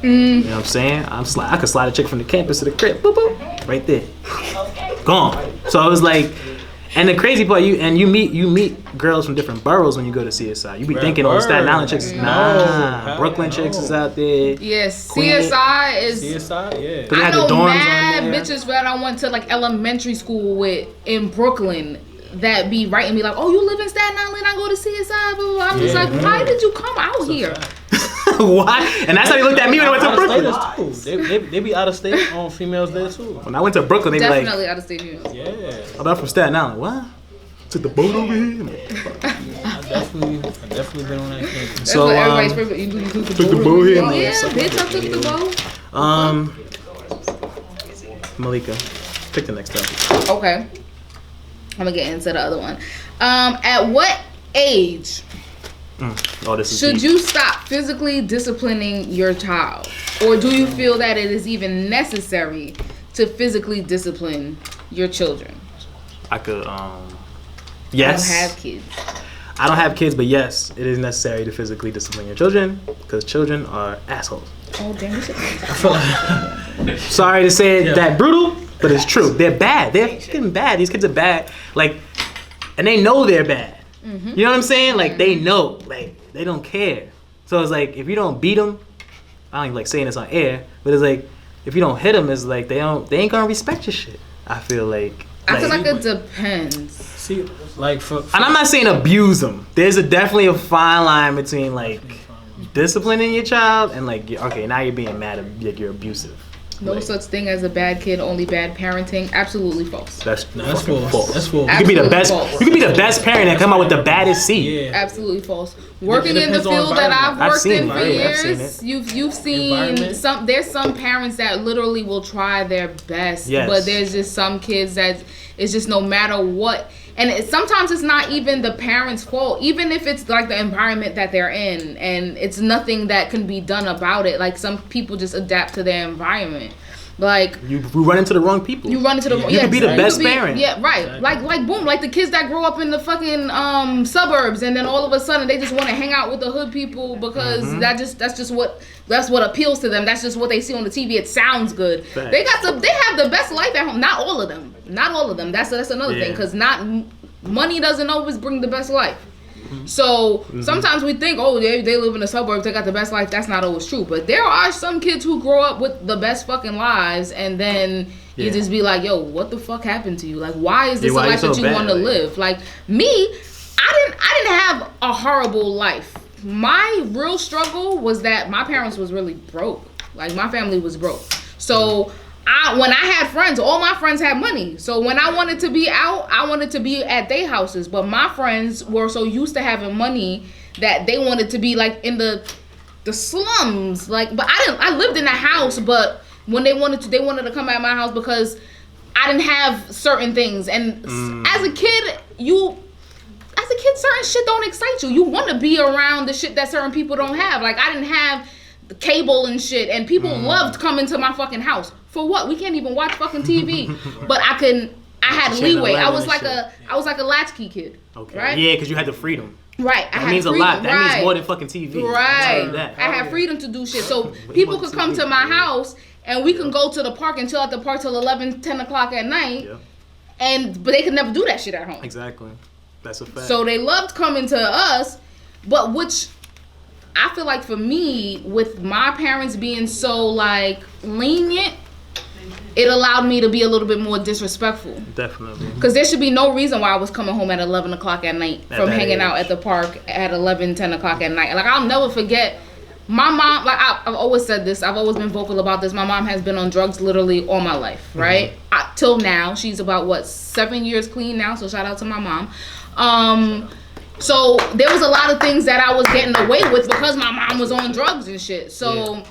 You know what I'm saying? I could slide a chick from the campus to the crib, boop boop, right there, gone. So it was like, and the crazy part, you meet girls from different boroughs when you go to CSI. You be thinking, oh, Staten Island chicks, Brooklyn chicks is out there. Yes, CSI is. CSI, yeah. I know mad bitches that I went to like elementary school with in Brooklyn that be writing me like, oh, you live in Staten Island, I go to CSI, blah, blah, blah. I'm just like, why did you come out here? Why? And that's how they looked at me when I went to Brooklyn. They be out of state on females there too. When I went to Brooklyn, they be like, definitely out of state females. Yeah. I'm from Staten Island. What? Took the boat over here. I definitely been on that campus. That's what everybody's favorite. You took the boat here. Yeah, bitch, I took the boat. Malika, pick the next topic. Okay. I'm gonna get into the other one. At what age should you stop physically disciplining your child? Or do you feel that it is even necessary to physically discipline your children? I could, yes. I don't have kids, but yes, it is necessary to physically discipline your children because children are assholes. Oh, damn. Sorry to say it that brutal, but it's true. They're bad. They're fucking bad. These kids are bad. Like, and they know they're bad. Mm-hmm. You know what I'm saying? Like, they know. Like, they don't care. So it's like, if you don't beat them, I don't even like saying this on air, but it's like, if you don't hit them, it's like they ain't gonna respect your shit. I feel like it depends. See, like for and I'm not saying abuse them. There's definitely a fine line between like disciplining your child and like, okay, now you're being mad, like you're abusive. No such thing as a bad kid, only bad parenting. Absolutely false. That's false. That's false. You could be the best. You could be the best parent and come out with the baddest seed. Yeah. Absolutely false. Working in the field that I've worked in for years, you've seen some. There's some parents that literally will try their best, but there's just some kids that it's just no matter what. And sometimes it's not even the parents' fault, even if it's like the environment that they're in, and it's nothing that can be done about it. Like some people just adapt to their environment. Like you run into the wrong people. You run into the you could be the best parent. Yeah, right. Exactly. Like boom, like the kids that grow up in the fucking suburbs, and then all of a sudden they just want to hang out with the hood people because that's what appeals to them. That's just what they see on the TV. It sounds good. Thanks. They have the best life at home. Not all of them. That's another thing, because money doesn't always bring the best life. So sometimes we think, oh, they live in the suburbs, they got the best life. That's not always true. But there are some kids who grow up with the best fucking lives, and then you just be like, yo, what the fuck happened to you? Like, why is this a life that you want to live? Like me, I didn't have a horrible life. My real struggle was that my parents was really broke. Like my family was broke. So when I had friends, all my friends had money. So when I wanted to be out, I wanted to be at their houses. But my friends were so used to having money that they wanted to be like in the slums. Like, but I lived in a house, but when they wanted to come at my house because I didn't have certain things. And as a kid, certain shit don't excite you. You want to be around the shit that certain people don't have. Like I didn't have the cable and shit, and people loved coming to my fucking house. For what? We can't even watch fucking TV. But I had leeway. I was like a latchkey kid. Okay. Right? Yeah, because you had the freedom. Right. That means freedom. A lot. That means more than fucking TV. Right. I had freedom to do shit. So people could come to my house and we can go to the park and chill at the park till 11, 10 o'clock at night. Yeah. But they could never do that shit at home. Exactly. That's a fact. So they loved coming to us, but which I feel like for me, with my parents being so like lenient, it allowed me to be a little bit more disrespectful. Definitely. Because there should be no reason why I was coming home at 11 o'clock at night from hanging out at the park at 11, 10 o'clock at night. Like, I'll never forget. My mom, like, I've always said this. I've always been vocal about this. My mom has been on drugs literally all my life, right? Till now. She's about, 7 years clean now, so shout out to my mom. So there was a lot of things that I was getting away with because my mom was on drugs and shit. So,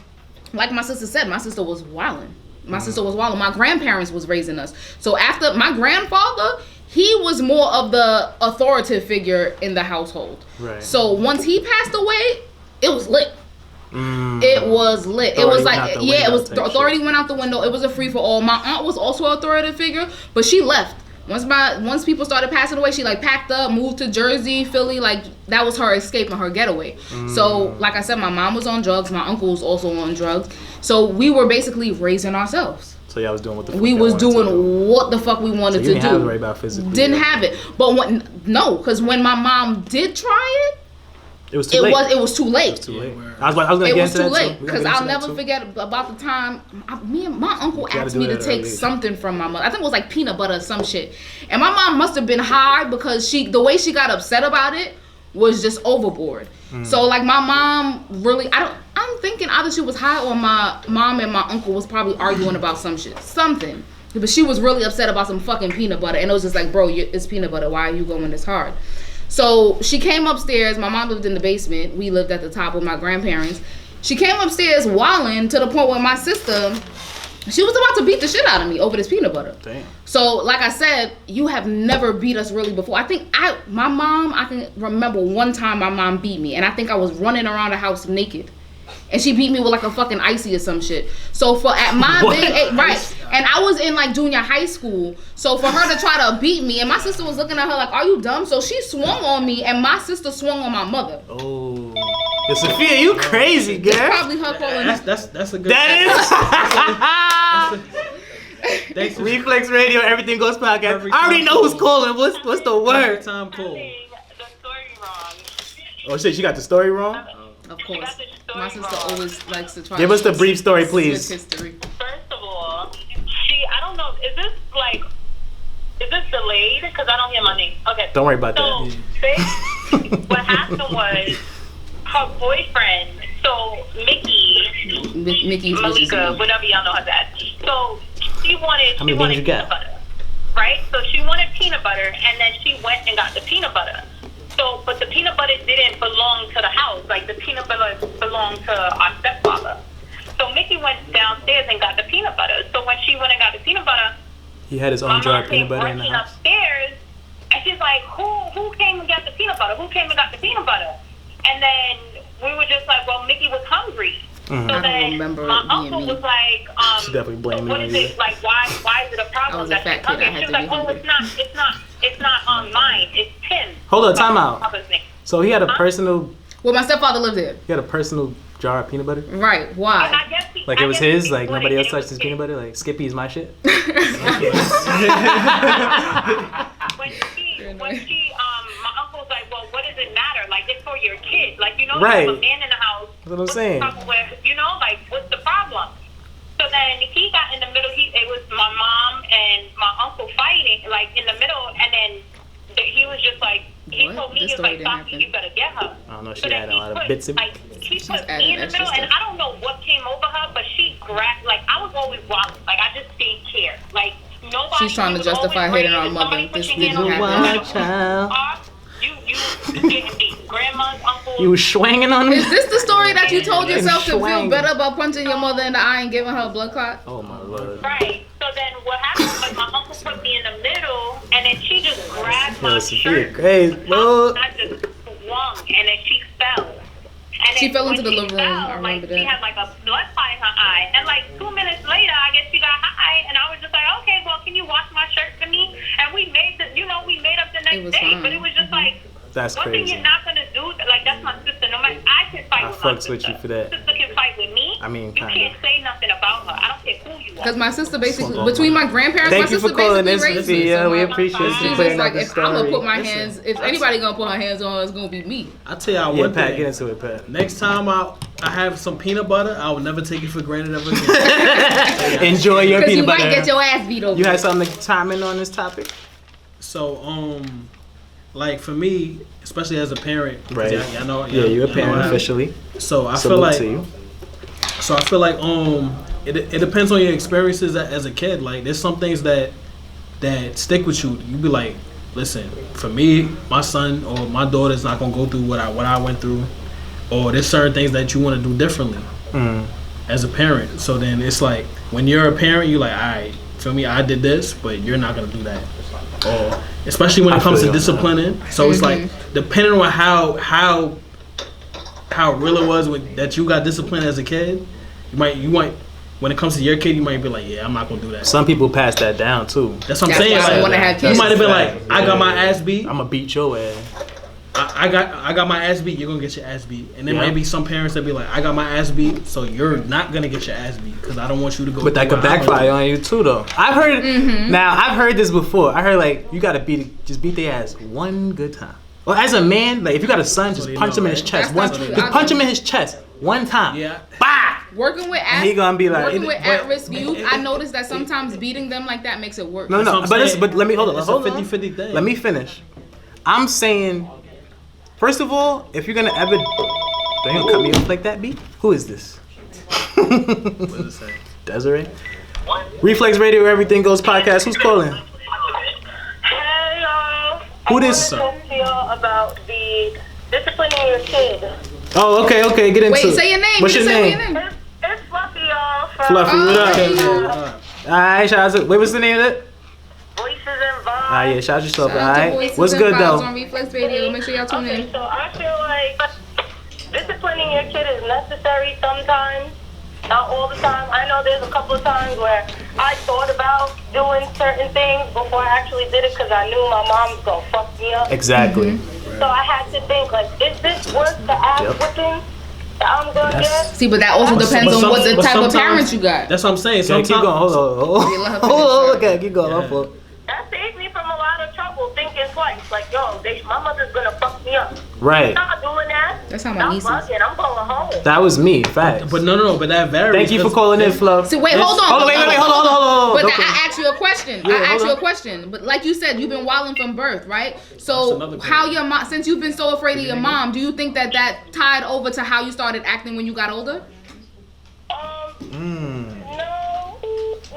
like my sister said, my sister was wilding. My grandparents was raising us. So after my grandfather, he was more of the authoritative figure in the household. Right. So once he passed away, it was lit. It was lit. It was like, it was, the authority went out the window. It was a free for all. My aunt was also an authoritative figure, but she left. Once people started passing away, she like packed up, moved to Jersey, Philly. Like, that was her escape and her getaway. So, like I said, my mom was on drugs. My uncle was also on drugs. So we were basically raising ourselves. So y'all was doing what the fuck we was doing what the fuck we wanted to do. Didn't have it right about physically. Didn't have it. But because when my mom did try it, it was too late. It was too late. It was too late. I was gonna get into that too. It was too late because I'll never forget about the time me and my uncle asked me to take something from my mother. I think it was like peanut butter or some shit. And my mom must have been high because the way she got upset about it was just overboard. So like my mom really, I'm thinking either she was high or my mom and my uncle was probably arguing about something. But she was really upset about some fucking peanut butter, and it was just like, bro, it's peanut butter. Why are you going this hard? So she came upstairs. My mom lived in the basement. We lived at the top with my grandparents. She came upstairs wilding to the point where my sister, she was about to beat the shit out of me over this peanut butter. Damn. So, like I said, you have never beat us really before. I think I can remember one time my mom beat me, and I think I was running around the house naked. And she beat me with like a fucking icy or some shit. So at my big age, right, and I was in like junior high school. So for her to try to beat me, and my sister was looking at her like, "Are you dumb?" So she swung on me, and my sister swung on my mother. Oh, Sophia, you crazy, girl. That's probably her calling. That's a good. That is. Thanks. Reflex Radio, Everything Goes podcast. I already know who's calling. What's the word? Time call. The story wrong. Oh shit, she got the story wrong. Of course. My sister always likes to try. Give us the brief story, please. History. First of all, I don't know, is this delayed? Because I don't hear my name. Okay. Don't worry about that. So, what happened was, her boyfriend, so Mickey, Malika, whatever y'all know her dad. So, she wanted peanut butter. Right? So, she wanted peanut butter, and then she went and got the peanut butter. So, but the peanut butter didn't belong to the house. Like, the peanut butter belonged to our stepfather. So Mickey went downstairs and got the peanut butter. So when she went and got the peanut butter, he had his own jar of peanut butter in the house. Upstairs, and she's like, "Who came and got the peanut butter? Who came and got the peanut butter?" And then we were just like, "Well, Mickey was hungry." Mm-hmm. So then my uncle was like, she definitely blamed me. What is it? Like, why is it a problem that she's hungry? She was like, "Oh, it's not mine. It's Tim." Hold on, time out. So he had a personal. Well, my stepfather lived there. He had a personal jar of peanut butter. Right? Why? Like it was his. Like nobody else touched his peanut butter. Like Skippy's my shit. when she, my uncle was like, "Well, what does it matter? Like, it's for your kid. Like, you right. You have a man in the house. That's what I'm saying. Like, what's the problem?" So then he got in the middle. It was my mom and my uncle fighting, like in the middle, and then he was just like, he told me, he was like, "Sophie, you better get her." I don't know. She had a lot of bits in. Like, she put me in the middle, and I don't know what came over her, but she grabbed. Like, I was always walking. Like, I just didn't care. Like, nobody. She's trying to justify hitting our mother. This didn't happen. You getting beat. Grandma's uncle. You was swinging on me. Is this the story that you told yourself to feel better about punching your mother in the eye and giving her a blood clot? Oh my lord. Right. So then what happened was my uncle put me in the middle, and then she just grabbed my shirt. Crazy, bro. I just swung, and then she fell. And she fell into the living room. I remember that. She had like a blood clot in her eye, and like 2 minutes later, I guess she got high, and I was just like, "Okay, well, can you wash my shirt for me?" And we made up the next day, fine. but it was just like. That's one crazy. thing you're not gonna do, like that's my sister. No matter, I can fight with my sister. With you for that. My sister can fight with me. I mean, you can't say nothing about her. I don't care who you Because my sister basically, between my grandparents, Thank my you sister for calling basically this, raised me. Sophia. So We my- appreciate you she's putting just out like, the if I'm gonna put my story. hands, if anybody gonna put her hands on, it's gonna be me. I'll tell y'all Yeah, one Pat, thing. get into it, Pat. Next time I have some peanut butter, I will never take it for granted ever again. Enjoy your Because you peanut butter. might get your ass beat over. You had something to chime in on this topic? So, like for me, especially as a parent, 'cause Right. y'all know, Yeah, you're a y'all parent know I- officially. So I feel Salute like, to you. it depends on your experiences as a kid. Like there's some things that stick with you. You be like, listen, for me, my son or my daughter's not gonna go through what I went through, or there's certain things that you want to do differently as a parent. So then it's like when you're a parent, you're like, all right, feel me, I did this, but you're not gonna do that. Or especially when it comes to disciplining. So it's like depending on how real it was that you got disciplined as a kid, you might when it comes to your kid, you might be like, yeah, I'm not gonna do that. Some people pass that down too. That's what I'm That's saying. why I Like, wanna have you kids. might have been like, Fact. I got my Yeah. ass beat. I'm gonna beat your ass. I got my ass beat. You're gonna get your ass beat. And then Yeah. maybe some parents that be like, I got my ass beat, so you're not gonna get your ass beat because I don't want you to go. But that through could what I went backfire through. on you too, though. I've heard now. I've heard this before. I heard like you gotta just beat their ass one good time. Well, as a man, like if you got a son, just they punch know, him in his right? chest. That's One, not true. just punch him in his chest one time. Yeah. Bah! Working with And he gonna be like- working with But- at-risk youth, I noticed that sometimes beating them like that makes it worse. No, That's no. what I'm But saying. but let me hold on. It's Hold a on. 50-50 thing. Let me finish. I'm saying, first of all, if you're gonna ever, don't you cut me off like that, B? Who is this? What does it say? Desiree. Reflex Radio, Everything Goes podcast. Who's calling? Hey y'all. Who this? I want to talk to y'all about the disciplining your kid. Oh, okay. Get into Wait, it. say your name. What's You your say name? It's Fluffy, y'all. From Fluffy, what up? Okay. Alright, shout out to. Wait, what's the name of it? Voices and Vibes. Ah, yeah, shout out yourself. Shout out to Alright. Voices What's and good Vibes though? On Reflex Radio. Make sure y'all tune Okay, in. so I feel like disciplining your kid is necessary sometimes, not all the time. I know there's a couple of times where I thought about doing certain things before I actually did it because I knew my mom was gonna fuck me up. Exactly. Mm-hmm. So I had to think like, is this worth the ass Yep. whipping that I'm gonna get? See, but that also depends on what the But type of sometimes- parents you got. That's what I'm saying. Okay, keep Sometimes, going. Hold Yeah, let her on. finish, Hold on. sorry. Okay, keep going. My fault. That saved me from a lot of trouble thinking twice. Like, yo, my mother's gonna fuck me up. Right. I'm not doing that. That's how my I'm niece is. bugging. I'm going home. That was me. Facts. but no, but that varies. Thank you for 'cause- calling in, Fluff. See, wait, hold on. Hold on. Wait. Hold on. But Okay. I asked you a question. Yeah, I asked hold you a on. question. But like you said, you've been wilding from birth, right? That's So another how thing. your mom, since you've been so afraid of your mom, do you think that tied over to how you started acting when you got older?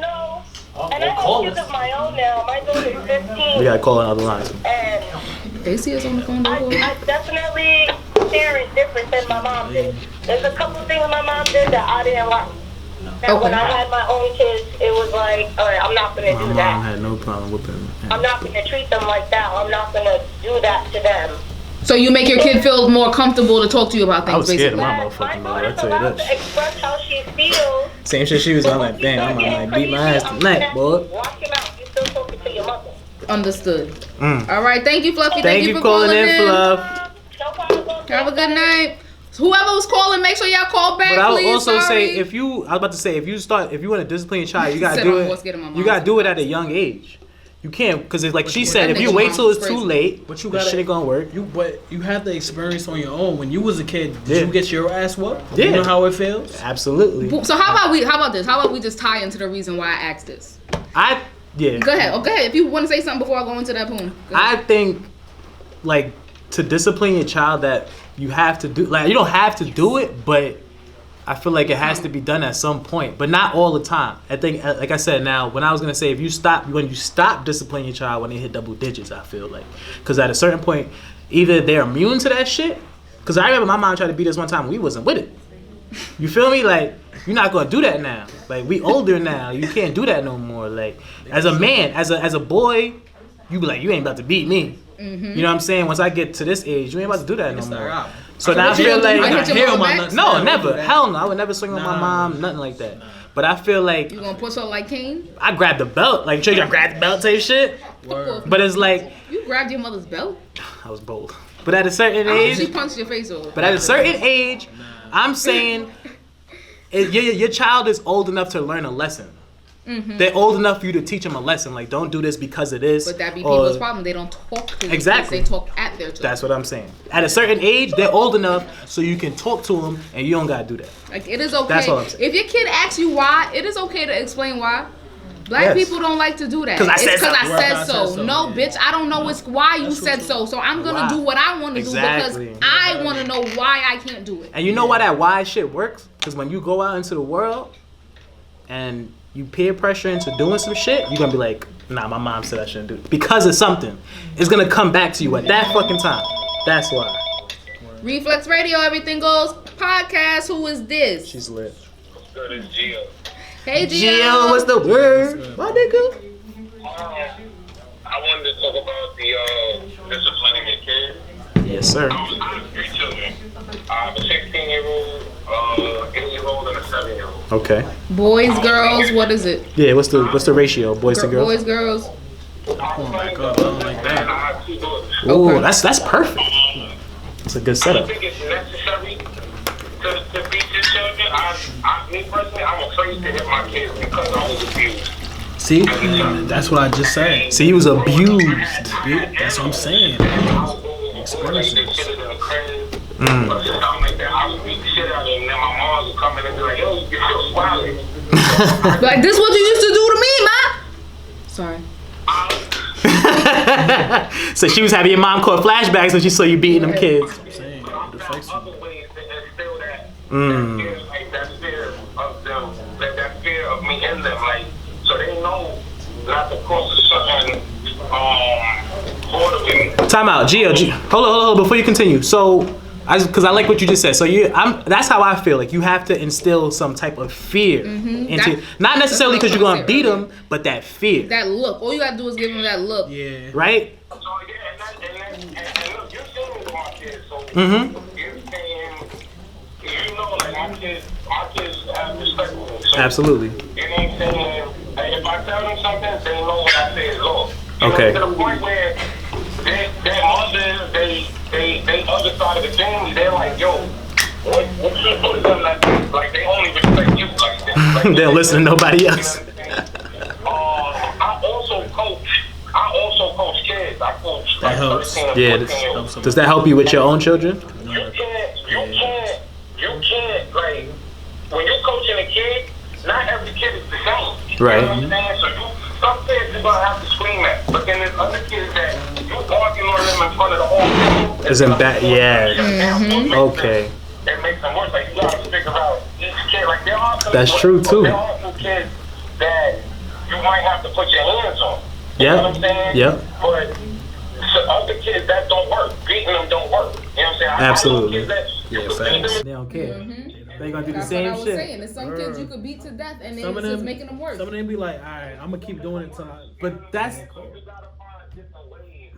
No. And I have kids of my own now. My daughter's 15. We gotta call another line. And They see us on the phone. I definitely parent different than my mom did. There's a couple things my mom did that I didn't like. Now, when I had my own kids, it was like, all right, I'm not going to My do mom that. had no problem whipping me. I'm not going to treat them like that. I'm not going to do that to them. So you make your kid feel more comfortable to talk to you about things, I was scared of basically. my My motherfucking mother. I daughter's tell you allowed that. to express how she feels. Same shit she was on. Like, damn, I'm gonna beat my ass tonight, boy. Watch him out. You're still talking to your mother. Understood. Mm. All right, thank you, Fluffy. Thank you for calling in, Fluff. No problem. Have a good night. Whoever was calling, make sure y'all call back, But I would please. also say, Sorry. if you want to discipline your child, you gotta Said do I was getting my it. mom You gotta to do it at a young age. You can't, because it's like she said, that if you nigga wait mom till was it's too crazy. late, But you this gotta- shit ain't gonna work. But you have the experience on your own. When you was a kid, did Yeah. you get your ass whooped? Yeah. You know how it feels? Absolutely. So how about this? How about we just tie into the reason why I asked this? Yeah. Go ahead. Oh, go ahead. If you want to say something before I go into that poem. Go ahead. I think, like, to discipline your child, that you have to do, like, you don't have to do it, but I feel like it has to be done at some point, but not all the time. I think, like I said, now, when I was gonna say, when you stop disciplining your child when they hit double digits, I feel like, because at a certain point, either they're immune to that shit, because I remember my mom tried to beat us one time, and we wasn't with it. You feel me? Like, you're not gonna do that now. Like, we older now, you can't do that no more. Like, as a man, as a boy, you be like, you ain't about to beat me. Mm-hmm. You know what I'm saying? Once I get to this age, you ain't about to do that no It's more. alright. So now I feel you like, hit your mom back? nuts. no, I don't never. do that. Hell no. I would never swing on my Nah. mom, nothing like that. But I feel like You gonna push her like Cain? I grabbed the belt, like you grab the belt type shit. Word. But it's like You grabbed your mother's belt? I was bold. But at a certain I hope she age, punched your face off. but at a certain age, I'm saying your child is old enough to learn a lesson. They're old enough for you to teach them a lesson. Like, don't do this because it is. But that be people's problem. They don't talk to the Exactly. kids. They talk at their children. That's what I'm saying. At a certain age, they're old enough so you can talk to them and you don't gotta do that. Like, it is okay. That's all I'm saying. If your kid asks you why, it is okay to explain why. Black people don't like to do that. 'Cause I said it's because so. I said so. No, bitch, I don't know it's why you said so. So I'm gonna do what I want to do because I want to know why I can't do it. And you know why that why shit works? Because when you go out into the world and you peer pressure into doing some shit, you're gonna be like, nah, my mom said I shouldn't do it. Because of something. It's gonna come back to you at that fucking time. That's why. Reflex Radio, Everything Goes podcast. Who is this? She's lit. Good as Gio. Hey, Gio, what's the word? What, nigga? I wanted to talk about the disciplining your kids. Yes, sir. I have 3 children. I have a 16-year-old, 8-year-old, and a 7-year-old. Okay. Boys, girls, what is it? Yeah, what's the ratio? Boys to girls? Boys, girls. Oh my God, I don't like that. And I have 2 daughters. Ooh, Okay. that's perfect. That's a good I setup. don't think it's necessary to beat your children. Me personally, I'm afraid to hit my kids because I was abused. See, that's what I just said. See, he was abused. That's what I'm saying. Experiences. But something like that, I would beat the shit out of them, and then my mom would come in and be like, yo, you're so wild. Like, this what you used to do to me, ma? Sorry. So she was having your mom caught flashbacks when she saw you beating them kids. I'm saying, it Other affects you. ways to instill that fear of me in them, like, so they know not to cross a certain border with me. Time out, Gio. Hold on, before you continue. So, because I like what you just said. So that's how I feel. Like, you have to instill some type of fear into, not necessarily because you're gonna beat them, but that fear. That look. All you gotta do is give them that look. Yeah. Right? So yeah, and look, you're seeing with my kids, so you're saying, you know, like my kids have respect for me. So, Absolutely. you know what I'm saying? If I tell them something, they know what I say is law. Okay. To the point where their mothers, they other side of the family, they're like, yo, what you put them like they only respect you like that. Like, They don't listen to nobody else. I also coach kids. I coach That helps. 13 and Yeah. 14-year-olds. Does that help you with your own children? You can't, like, when you're coaching a kid, not every kid is the same. Right. You know what I'm saying? So some kids you're gonna have to scream at, but then there's other kids that you arguing on them in front of the whole team. Isn't that, yeah. Okay. It makes them worse. Like, you gotta figure out each kid. Like, there are some That's true, too. There are some kids that you might have to put your hands on. You know what I'm saying? Yeah. But so other kids, that don't work. Beating them don't work. You know what I'm saying? Absolutely. I know kids that you can beat them. They don't care. They gonna do the That's same what I was shit. saying. There's some kids you could beat to death and then it's just making them worse. Some of them be like, all right, I'm gonna keep doing it till I. But that's You gotta find different ways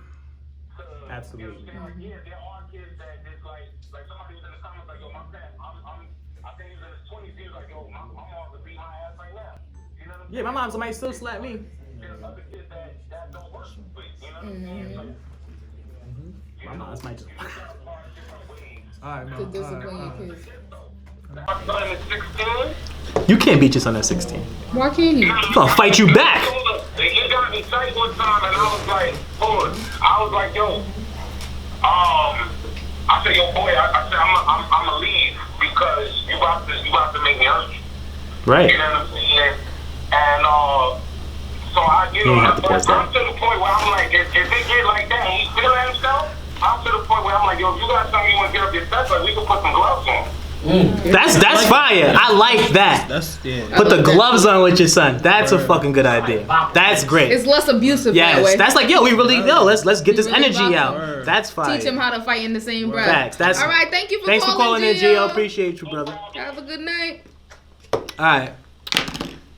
to. absolutely. Yeah, there are kids that just like somebody was in the comments like, yo, my dad, I think he's in his 20s, he was like, yo, my mom would beat my ass right now. You know what I'm Yeah, my mom's might still slap me. saying? There's other kids that don't work with, you know what I'm saying? My mom's might just. All right, man. To discipline your kids. My son is 16. You can't beat your son at 16. Why can't he? He's gonna fight you back. He got me tight one time, and I was like, hold on. I was like, yo, I said, yo, boy, I said, I'm gonna leave because you about to make me hurt you. Right. You know what I'm saying? And so I, you know, don't have to I'm post that. to the point where I'm like, if it get like that, and he feel himself, I'm to the point where I'm like, yo, if you got something you want to get up your steps, like we can put some gloves on. That's fire. I like that. That's Put the gloves on with your son. That's a fucking good idea. That's great. It's less abusive that way. Yes, that's like, yo, we really let's get this really energy about out. That's fire. Teach him how to fight in the same breath. Facts. That's All right, thank you for Thanks for calling in, Gio. Gio. Appreciate you, brother. Have a good night. All right.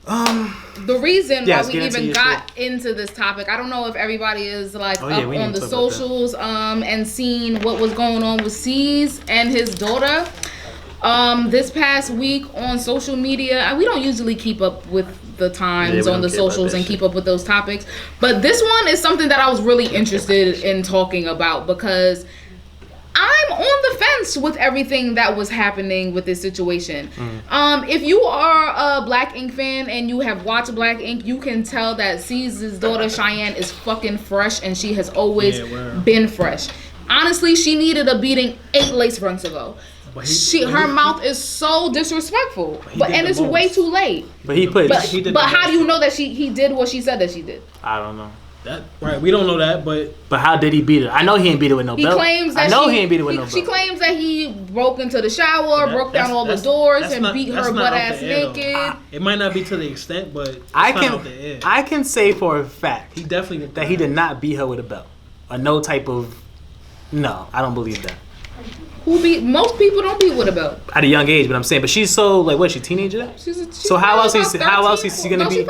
The reason Yes, why get we into even your got into this topic, I don't know if everybody is like Oh, yeah, up we on need the to talk about that. socials and seen what was going on with C's and his daughter. This past week on social media, we don't usually keep up with the times we on don't the care about socials that and shit. keep up with those topics. But this one is something that I was really interested in talking about because I'm on the fence with everything that was happening with this situation. If you are a Black Ink fan and you have watched Black Ink, you can tell that Caesar's daughter Cheyenne is fucking fresh, and she has always been fresh. Honestly, she needed a beating 8 lace fronts ago. Her mouth is so disrespectful, and it's way too late. But he put. But how do you know that he did what she said that she did? I don't know. Right, we don't know that, but how did he beat her? I know he ain't beat her with no belt. Claims that he ain't beat her with no belt. She claims that he broke into the shower, broke down all the doors, and beat her butt ass naked. It might not be to the extent, but I can say for a fact he definitely that he did not beat her with a belt or no type of. No, I don't believe that. Most people don't beat with a belt at a young age, but I'm saying, but she's so like, what? She teenager? So how else is he gonna be?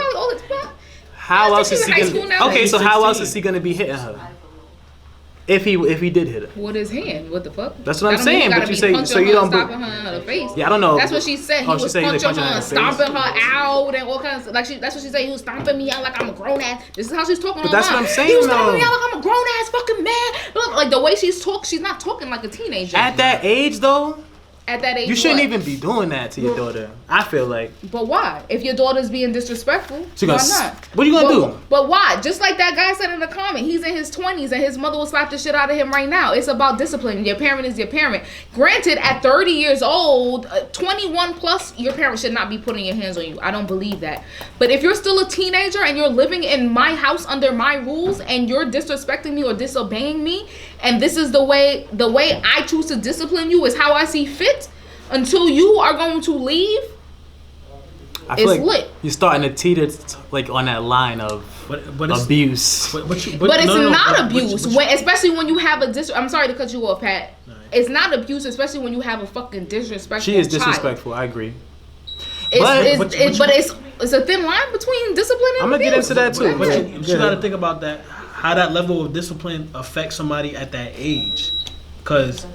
How else is he gonna? Okay, so how else is he gonna be hitting her? If he did hit her. With his hand, what the fuck? That's what I'm saying. But you say so you don't. Stomping her in the face. Yeah, I don't know. That's what she said. He was punching her and stomping her out and all kinds of like. That's what she said. He was stomping me out like I'm a grown ass. This is how she's talking. But that's what I'm saying. He was stomping me out like I'm a grown ass fucking man. Look, like the way she's not talking like a teenager. At that age, though. At that age, you shouldn't even be doing that to your daughter. I feel like. But why? If your daughter's being disrespectful, why not? What are you gonna do? But why? Just like that guy said in the comment, he's in his 20s and his mother will slap the shit out of him right now. It's about discipline. Your parent is your parent. Granted, at 30 years old, 21 plus, your parent should not be putting your hands on you. I don't believe that. But if you're still a teenager and you're living in my house under my rules and you're disrespecting me or disobeying me, and this is the way I choose to discipline you is how I see fit. Until you are going to leave, I feel it's like lit. You're starting to teeter like on that line of abuse. But it's not abuse, especially when you have I'm sorry to cut you off, Pat. Right. It's not abuse, especially when you have a fucking disrespectful. She is disrespectful. Child. I agree. But it's a thin line between discipline and I'm gonna abuse. get into that too. But you gotta think about that. How that level of discipline affects somebody at that age, because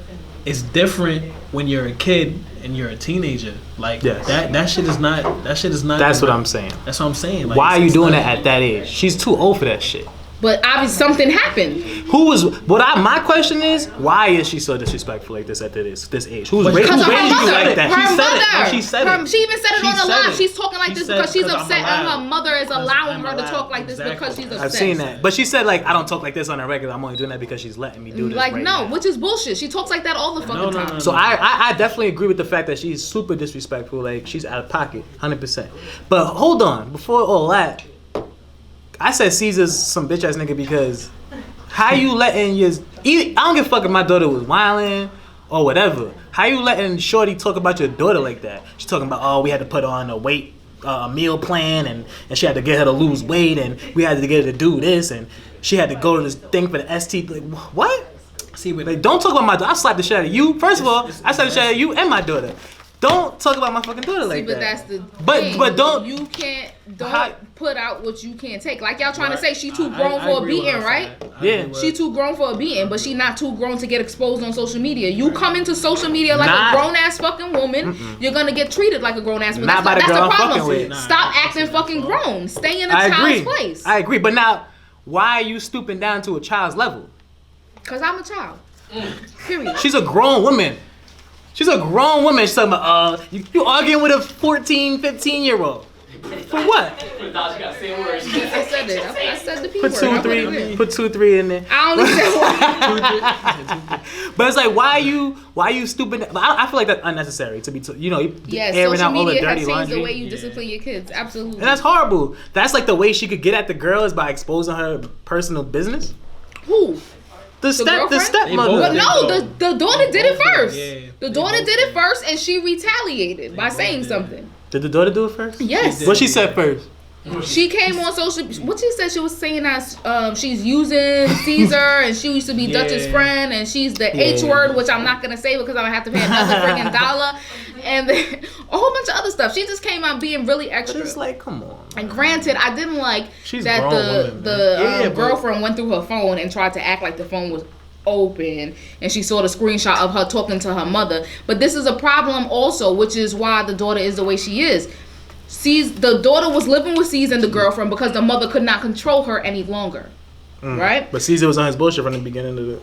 it's different when you're a kid and you're a teenager. Like that shit is not. That's what I'm saying. That's what I'm saying. Like, why are you doing that at that age? She's too old for that shit. But obviously something happened. My question is, why is she so disrespectful like this at this age? Who's raising you like that? She said it. She even said it on the live. She's talking like this because she's upset and her mother is allowing her to talk like this because she's upset. I've seen that. But she said like, I don't talk like this on a regular. I'm only doing that because she's letting me do this. Like, right no, now. which is bullshit. She talks like that all the fucking time. No. So I definitely agree with the fact that she's super disrespectful. Like, she's out of pocket, 100%. But hold on, before all that, I said Caesar's some bitch ass nigga because how you letting I don't give a fuck if my daughter was wilding or whatever. How you letting Shorty talk about your daughter like that? She's talking about, we had to put on a meal plan and she had to get her to lose weight and we had to get her to do this and she had to go to this thing for the ST. Like, what? See, like, don't talk about my daughter. I slapped the shit out of you. First of all, I slapped the shit out of you and my daughter. Don't talk about my fucking daughter like that. But that's the thing. But don't. You can't put out what you can't take. Like y'all trying to say she too grown for a beating, right? Yeah. She too grown for a beating, but she not too grown to get exposed on social media. You come into social media like a grown ass fucking woman, you're gonna get treated like a grown ass woman. That's the problem. Stop acting fucking grown. Stay in a child's place. I agree. But now, why are you stooping down to a child's level? Cause I'm a child. Period. She's a grown woman. She's a grown woman. She's talking about, you arguing with a 14, 15-year-old. For what? I said it. I said the P word. Put 2, 3 in there. I don't know. But it's like, why are you stupid? I feel like that's unnecessary to be, airing out all the dirty laundry. Social media has changed the way you discipline your kids. Absolutely. And that's horrible. That's like the way she could get at the girl is by exposing her personal business. Who? The stepmother. But no, the daughter did it first. Yeah, the daughter did it first, and she retaliated by saying something. Did the daughter do it first? Yes. What she said first? She came on social. What she said, she was saying that she's using Caesar, and she used to be Dutch's friend, and she's the H word, which I'm not gonna say because I'm gonna have to pay another freaking dollar, and then a whole bunch of other stuff. She just came out being really extra. But it's like, come on. And granted, I didn't like that the girlfriend went through her phone and tried to act like the phone was open, and she saw the screenshot of her talking to her mother. But this is a problem also, which is why the daughter is the way she is. The daughter was living with Caesar and the girlfriend because the mother could not control her any longer, right? But Caesar was on his bullshit from the beginning of it.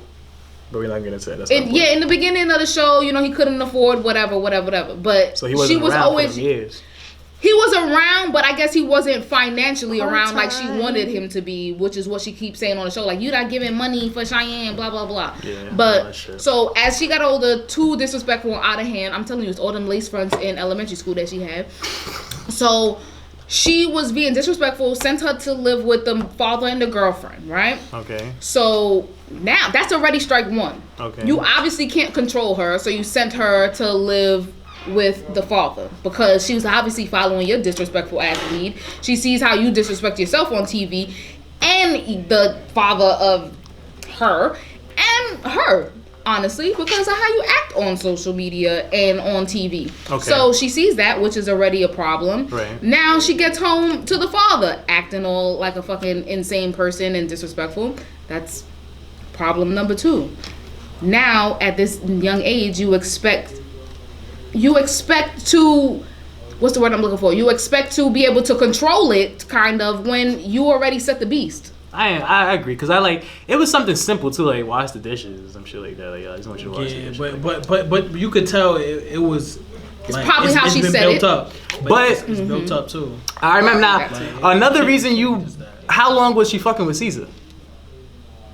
But we're not gonna say that. In the beginning of the show, you know, he couldn't afford whatever. But so he wasn't around for them years. He was around, but I guess he wasn't financially around like she wanted him to be, which is what she keeps saying on the show. Like, you not giving money for Cheyenne, blah, blah, blah. Yeah, but, so, as she got older, too disrespectful and out of hand. I'm telling you, it's all them lace fronts in elementary school that she had. So, she was being disrespectful, sent her to live with the father and the girlfriend, right? Okay. So, now, that's already strike one. Okay. You obviously can't control her, so you sent her to live with the father because she was obviously following your disrespectful ass lead. She sees how you disrespect yourself on TV and the father of her and her, honestly, because of how you act on social media and on TV. Okay. So she sees that, which is already a problem. Right. Now she gets home to the father acting all like a fucking insane person and disrespectful. That's problem number 2. Now at this young age, you expect to, what's the word I'm looking for? You expect to be able to control it, kind of, when you already set the beast. I agree, because it was something simple too, like wash the dishes, some shit like that. Like, I just want you to wash the dishes. But you could tell it was. It's like, probably how she said it. Up, but it's built up too. I remember now. Another reason how long was she fucking with Caesar?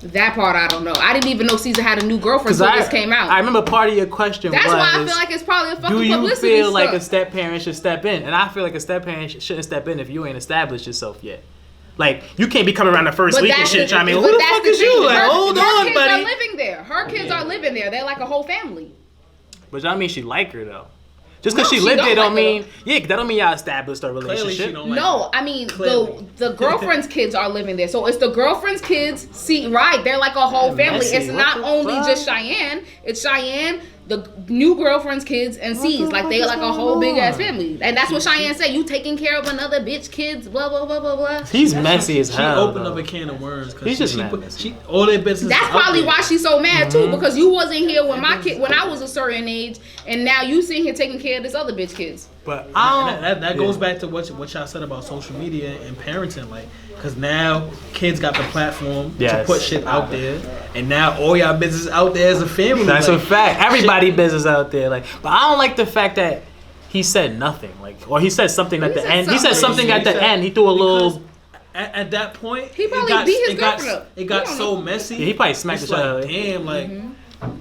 That part I don't know. I didn't even know Caesar had a new girlfriend until this came out. I remember part of your question That's why I feel like it's probably a fucking publicity publicity. Do you feel like stuff. a step parent should step in? And I feel like a step parent shouldn't step in if you ain't established yourself yet. Like, you can't be coming around the first week and shit trying to be like, who the fuck is you? Like, hold on, buddy. Her kids are living there. Her kids are living there. They're like a whole family. But I mean, she like her though. Just because she lived there don't mean that don't mean y'all established a relationship. No, I mean the girlfriend's kids are living there, so it's the girlfriend's kids. See, right? They're like a whole family. It's not only just Cheyenne. It's Cheyenne, the new girlfriend's kids, and C's. Like they're like a whole big ass family, and that's what Cheyenne said. You taking care of another bitch, kids, blah blah blah blah blah. He's messy as hell. She opened up a can of worms. He's just messy. All their business. That's probably why she's so mad too, because you wasn't here when when I was a certain age, and now you sitting here taking care of this other bitch kids. But that goes back to what y'all said about social media and parenting, like, because now kids got the platform to put shit out there, and now all y'all business out there as a family. That's a fact. Everybody business out there, like, but I don't like the fact that he said nothing, like, or he said something at the end. He said something at the end. He threw a little. At that point, he probably beat his girlfriend up. It got so messy. Yeah, he probably smacked the shit out of her. Damn, like.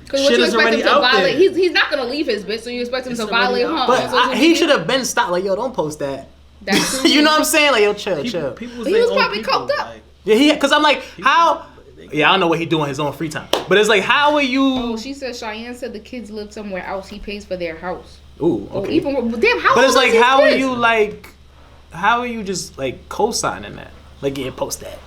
Because what you expect him to violate, he's not gonna leave his bitch, so you expect him to violate her. But he should have been stopped. Like, yo, don't post that. That's you know what I'm saying? Like, yo, chill. He was probably coked up. Like, yeah, because I'm like, how? Yeah, I don't know what he do in his own free time. But it's like, how are you? Oh, she said Cheyenne said the kids live somewhere else. He pays for their house. Ooh, okay. Damn, how? But it's like, how are you just like co-signing that? Like, yeah, post that.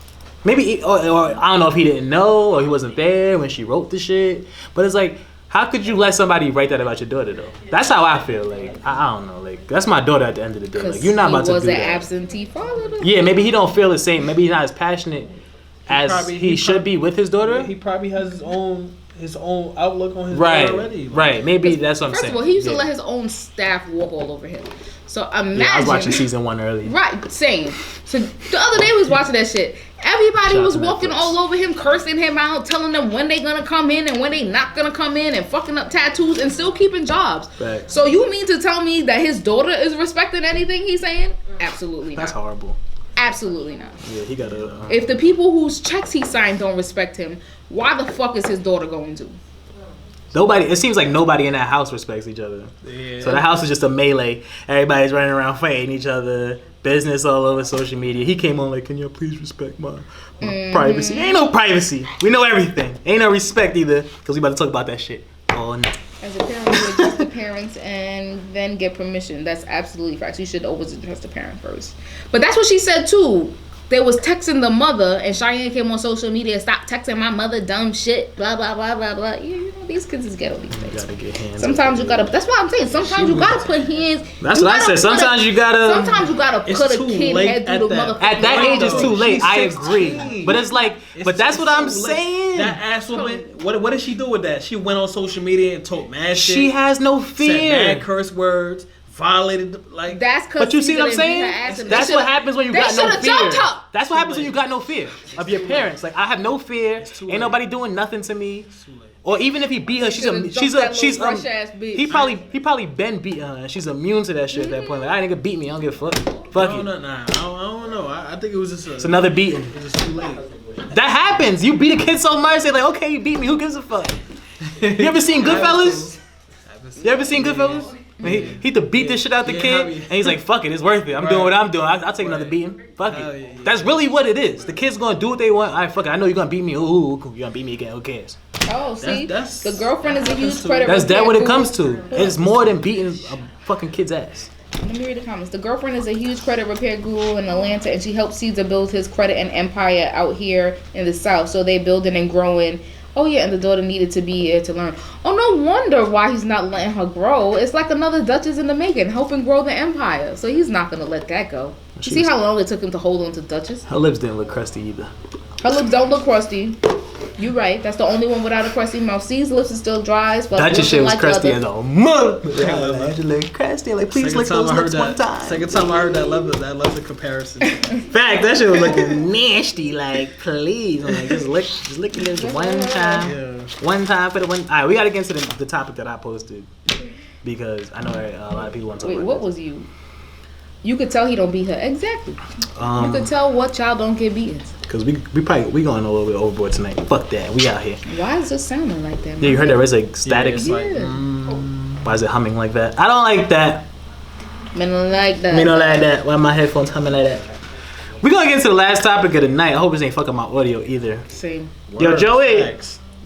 Maybe, or I don't know if he didn't know or he wasn't there when she wrote the shit. But it's like, how could you let somebody write that about your daughter though? That's how I feel. Like, I don't know. Like, that's my daughter at the end of the day. Like, you're not about to do that. He was an absentee father though. Yeah, maybe he don't feel the same. Maybe he's not as passionate as he should be with his daughter. He probably has his own outlook on his daughter already. Right. Maybe that's what I'm saying. First of all, he used to let his own staff walk all over him. So imagine. Yeah, I was watching season 1 early. Right, same. So the other day we was watching that shit. Everybody was walking all over him, cursing him out, telling them when they gonna come in and when they not gonna come in, and fucking up tattoos and still keeping jobs. Right. So you mean to tell me that his daughter is respecting anything he's saying? Absolutely not. That's horrible. Absolutely not. Yeah, he got to. If the people whose checks he signed don't respect him, why the fuck is his daughter going to? Nobody. It seems like nobody in that house respects each other. Yeah. So the house is just a melee. Everybody's running around fighting each other. Business all over social media. He came on like, "Can y'all please respect my privacy?" Ain't no privacy. We know everything. Ain't no respect either. Because we about to talk about that shit all night. As a parent, you address the parents and then get permission. That's absolutely facts. You should always address the parent first. But that's what she said too. They was texting the mother, and Cheyenne came on social media. Stop texting my mother dumb shit. Blah blah blah blah blah. You know these kids is ghetto these days. Gotta get hands. Sometimes you gotta. That's what I'm saying. Sometimes you gotta put hands. That's what I said. Sometimes you gotta. Sometimes you gotta put a kid head through the motherfucker. At that age, it's too late. I agree. But it's like. But that's what I'm saying. That ass woman. What did she do with that? She went on social media and told mad shit. She has no fear. Said mad curse words. violated, like. That's because. But you see what I'm saying? That's what happens when you got no fear. That's what happens when you got no fear of your parents. Like I have no fear. Ain't nobody doing nothing to me. Or even if he beat her, he probably been beating her and she's immune to that shit at that point. Like, nigga beat me, I don't give a fuck. Fuck you. Nah, I don't know. I think it was just it's another beating. It was just too late. That happens. You beat a kid so much, they're like, okay, you beat me. Who gives a fuck? You ever seen Goodfellas? You ever seen Goodfellas? He to beat this shit out the kid, and he's like, fuck it, it's worth it. I'm doing what I'm doing. I'll take another beating. Fuck it. Yeah. That's really what it is. The kid's gonna do what they want. All right, fuck it. I know you're gonna beat me. Ooh, you're gonna beat me again. Who cares? Oh, see, That's the girlfriend is a huge credit. That's that what it comes to. It's more than beating a fucking kid's ass. Let me read the comments. The girlfriend is a huge credit repair guru in Atlanta, and she helps Caesar build his credit and empire out here in the South. So they building and growing. Oh yeah, and the daughter needed to be here to learn. Oh, no wonder why he's not letting her grow. It's like another Duchess in the making, helping grow the empire. So he's not gonna let that go. You see how long it took him to hold on to Duchess? Her lips didn't look crusty either. Her lips don't look crusty. You right. That's the only one without a crusty mouth. C's lips is still dry as fuck. Duchess shit was crusty as a mother. She look crusty. Like please lick those lips one time. Second time I heard that leather comparison. Fact, that shit was looking nasty. Like please, like just lick your lips one time. Yeah. One time for the one. All right, we gotta get into the topic that I posted because I know a lot of people want to talk about. Wait, what was you? You could tell he don't beat her. Exactly. You could tell what child don't get beaten. Cause we going a little bit overboard tonight. Fuck that. We out here. Why is it sounding like that? Yeah, you heard that? It's like static. Yeah, it's like, Why is it humming like that? I don't like that. Me don't like that. Me don't like that. Why my headphones humming like that? We gonna get into the last topic of the night. I hope this ain't fucking my audio either. Same. Yo, Joey.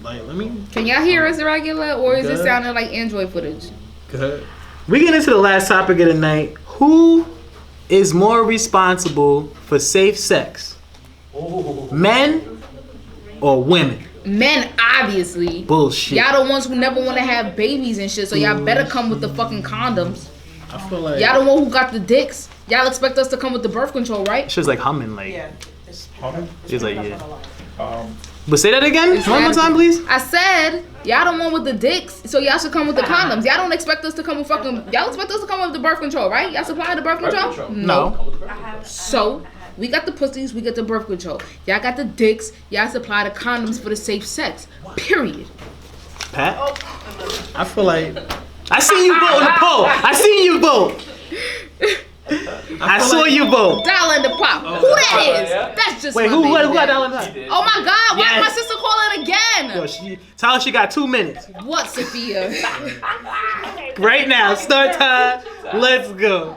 Like, let me. Can y'all hear us regular, or is it sounding like Android footage? Good. We get into the last topic of the night. Who is more responsible for safe sex? Men or women? Men, obviously. Bullshit. Y'all the ones who never want to have babies and shit, so y'all better come with the fucking condoms. I feel like Y'all the one who got the dicks. Y'all expect us to come with the birth control, right? Shit's like humming, like. Yeah, it's Humming? It's like yeah. But say that again. One more time, please. I said y'all the one with the dicks, so y'all should come with the condoms. Y'all don't expect us to come with fucking. Y'all expect us to come with the birth control, right? Y'all supply the birth control? No. So we got the pussies, we got the birth control. Y'all got the dicks. Y'all supply the condoms for the safe sex. Period. Pat. I feel like I see you vote in the poll. I see you vote. I saw you vote. Dollar in the pop. Who that is? That's just Wait, my who baby got daddy. dollar in the pot? Oh my God! Why Yes. my sister calling again? Yo, tell her she got 2 minutes. What, Sophia? Right now, start time. Let's go.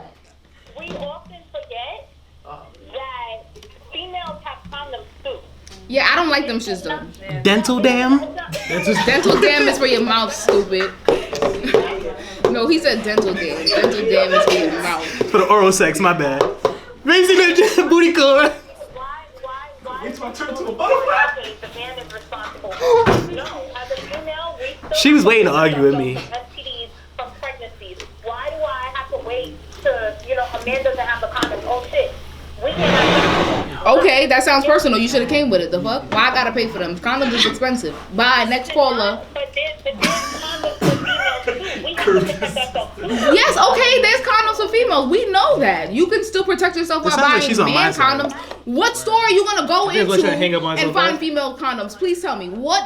We often forget that females have condoms too. Yeah, I don't like them shits though. Dental dam. Dental dam is for your mouth, stupid. No, he said dental dam. Dental dam is for your mouth. For the oral sex, my bad. Raising the booty core. Why? It's my turn to a butterfly. The man is responsible. No, as a female, we still She was waiting to argue with me. STDs from pregnancies. Why do I have to wait to, a man doesn't have the condom? Oh shit. We can't have Okay, that sounds personal. You should have came with it. The fuck? Why I gotta pay for them? Condoms is expensive. Bye. Next caller. But there's condoms for females too. We have to protect ourselves too. Yes, okay, there's condoms for females. We know that. You can still protect yourself by sounds like buying she's on my man side. condoms. What store are you gonna go think we're trying to hang up into on and somebody. find female condoms? Please tell me. What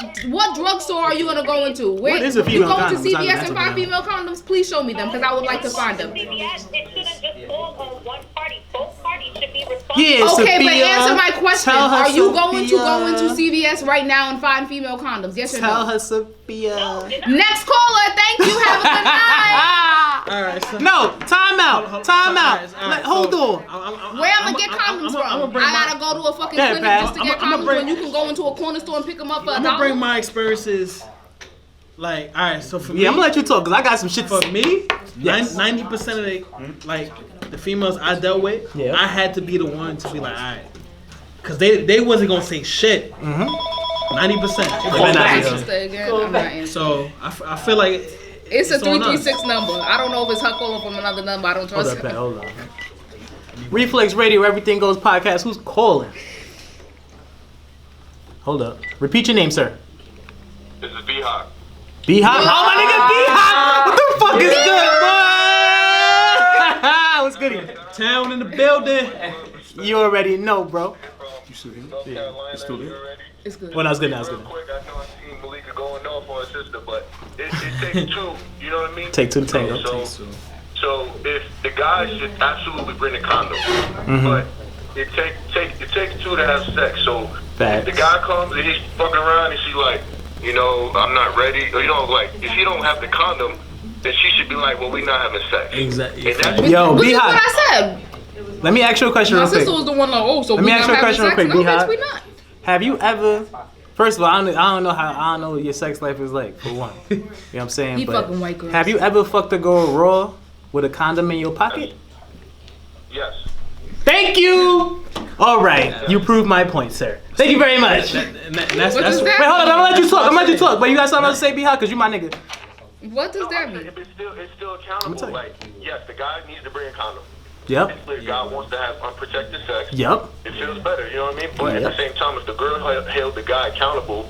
drugstore are you gonna go into? Where What is a you female go condom into besides CVS the and find natural female condoms? Please show me them because I would like to find them. CVS, it shouldn't just fall on one party. Both parties should be responsible. Yeah, Okay, but Sophia, answer my question. tell her, Are you going to Sophia. go into CVS right now and find female condoms? Yes or Tell no? her, Sophia. Next caller. Thank you. Have a good night. all right. So, No, time out. Time out. all right, Hold so, on. Where I'm gonna get condoms from? I'ma bring I gotta go to a fucking Yeah, clinic Pat. just to get I'ma condoms bring- when you can go into a corner store and pick them up for I'm gonna bring $1. my experiences. Like, all right. So for me, Yeah, I'm gonna let you talk because I got some shit to for say. me, Yes. 90% of the females I dealt with, Yeah. I had to be the one to be like, all right, because they wasn't gonna say shit. 90%. better not My be her. sister again. I'm not answering. So I feel like It's a on us. 336 number. I don't know if it's her calling from another number. I don't Hold trust up, Pat. it. Hold on. Reflex Radio, Everything Goes podcast. Who's calling? Hold up. Repeat your name, sir. This is B-Hop. B-Hop. Oh, my nigga B-Hop. What the fuck is good, boy? goody? Town in the building. You already know, bro. You still here? Yeah. You still there? It's good. Well, that was good. That was Real good. quick, I know I seen Malika going off on her sister, but it takes two. You know what I mean? Take two to tango. So if the guy should absolutely bring a condom, but it takes two to have sex. So if the guy comes and he's fucking around and she's like, you know, I'm not ready, or you know, like if he don't have the condom, then she should be like, well, we not having sex. Exactly. And that's Yo, Which is what B-Hop. I said. Let me ask you a question My real quick. sister was the one like, oh, so Let we me ask not you a having question real sex? quick, No, B-Hop. bitch, we not. Have you ever? First of all, I don't know what your sex life is like. For one, you know what I'm saying. He But fucking white girls. have you ever fucked a girl raw with a condom in your pocket? yes. Thank you. All right, you proved my point, sir. Thank you very much. Wait, That's does that hold on. I'm gonna let you talk. I'm gonna let you talk. But you got something else to say, B-Hop? Cause you my nigga. What does that mean? It's still accountable. Like, yes, the guy needs to bring a condom. Yep. If the guy wants to have unprotected sex, Yep. it feels better, you know what I mean? But at the same time, if the girl held the guy accountable,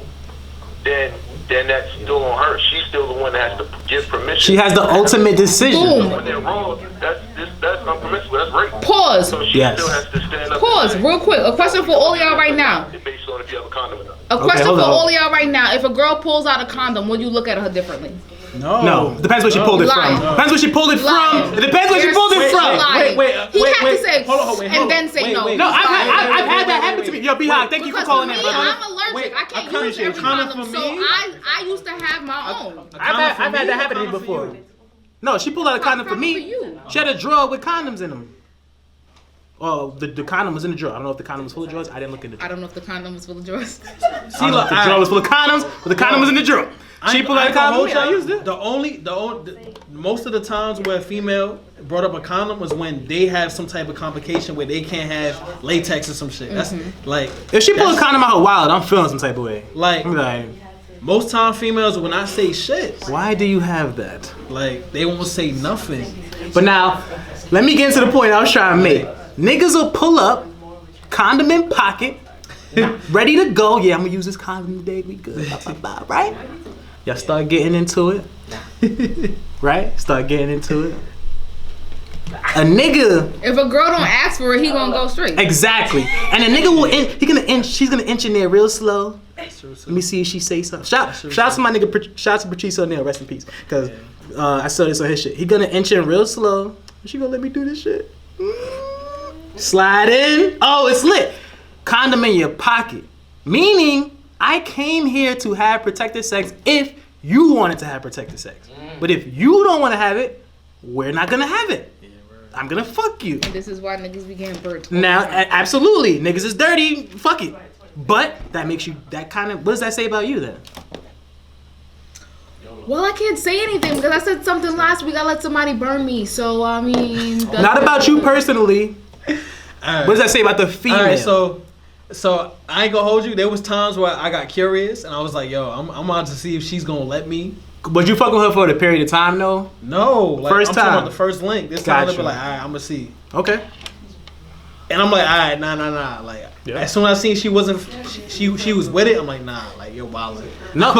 then that's still on her. She's still the one that has to give permission. She has the ultimate decision. Boom. When they're wrong, that's unpermissible. That's rape. Pause. So she Yes. still has to stand up. Pause. Real quick. A question for all y'all right now. Based on if you have a condom or not. A question hold for on. all y'all right now. If a girl pulls out a condom, would you look at her differently? No, depends where she pulled it Lying. from. Depends where she pulled it Lying. from. It depends where she pulled it from. Lying. He had to say hold on, and then say no. No, I've had that happen to me. Yo, B-Hop, thank you for Because calling for in, me, brother. I'm allergic. Wait, I can't a use every condom condom. for So me? I used to have my own. I've had that happen to me before. No, she pulled out a condom for Condom for me. you. She had a drawer with condoms in them. Oh, the condom was in the drawer. I don't know if the condom was full of drawers. I didn't look in the I drawer. don't know if the condom was full of drawers. See, I don't know look, if the drawer was full of condoms, but the condom was in the drawer. She pulled out a condom. I used it. The only most of the times where a female brought up a condom was when they have some type of complication where they can't have latex or some shit. That's like If she pulled a condom out her wild, I'm feeling some type of way. Like I'm like, most time females will not say shit. why do you have that? Like they won't say nothing. But now, let me get into the point I was trying to make. Niggas will pull up, condom in pocket, ready to go. Yeah, I'm gonna use this condom today. We good. Blah, blah, blah, right? Y'all start getting into it. Right? Start getting into it. A nigga. If a girl don't ask for it, he gonna go straight. Exactly. And a nigga will she's gonna inch in there real slow. Let me see if she say something. Shout out to my nigga, shout out to Patrice O'Neal, rest in peace. Cause I saw this on his shit. He gonna inch in real slow. She gonna let me do this shit. Slide in. Oh, it's lit. Condom in your pocket. Meaning, I came here to have protected sex if you wanted to have protected sex. But if you don't want to have it, we're not gonna have it. I'm gonna fuck you. And this is why niggas be getting burnt. Now, absolutely, niggas is dirty. Fuck it. But that makes you that kind of. What does that say about you then? Well, I can't say anything because I said something last week. I let somebody burn me. So I mean, Not about you personally. Right. What does that say about the female? All right, so I ain't gonna hold you. There was times where I got curious and I was like, yo, I'm about to see if she's gonna let me. But you fuck with her for the period of time though? No, like, First I'm talking time. about the first link. This time Gotcha. they be like, all right, I'm gonna see. Okay. And I'm like, all right, nah. Like, as soon as I seen she wasn't, she was with it. I'm like, nah, like you're wildin'. No.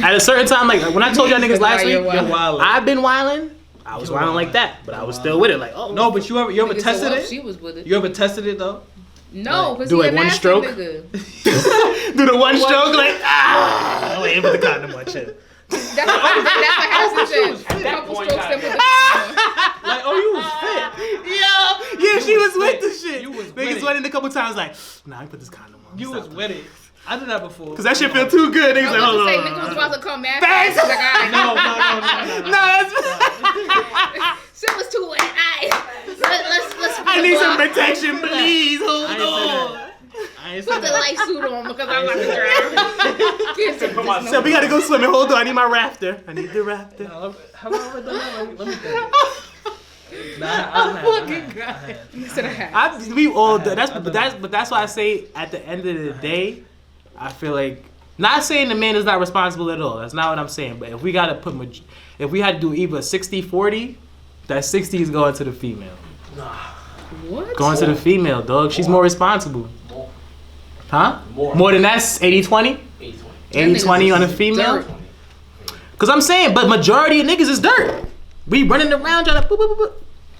At a certain time, like when I told y'all niggas last week, You're wildin'. I've been wildin'. I was wildin' like that, but I was still with it. Like, oh No, but you ever Nigga, so tested what it? if She was with it. You ever tested it though? No, because Do he like a one nasty stroke? nigga. do the one stroke like I ain't put the condom on shit. That's what Harrison said. Couple strokes and put the condom on. Like, oh, you was fit. Yeah, she was with the shit. You was with Niggas it. went in a couple times like, nah, I put this condom on. You was with it. I did that before. Cause that shit feel too good. Niggas I like, was hold to say, on. nigga was about to come mad Thanks. fast. Like, all right, No. No, that's. shit was too wet. All right, let's I need some protection, please. Hold I ain't say on. that. I ain't say put the that. light suit on because I'm about to drown. Can't take this So we gotta go swimming. Hold on, I need my rafter. I need the rafter. Have I ever done that? Let me think. Nah, I have. You said I had. We all but that's why I say at the end of the day, I feel like not saying the man is not responsible at all. That's not what I'm saying. But if we gotta if we had to do either 60-40, that 60 is going to the female. What? Going to the female, dog. She's more responsible. Huh? More than that's 80-20? 80-20 on the female? Dirt. Cause I'm saying, but majority of niggas is dirt. We running around trying to boop, boop, boop, boop.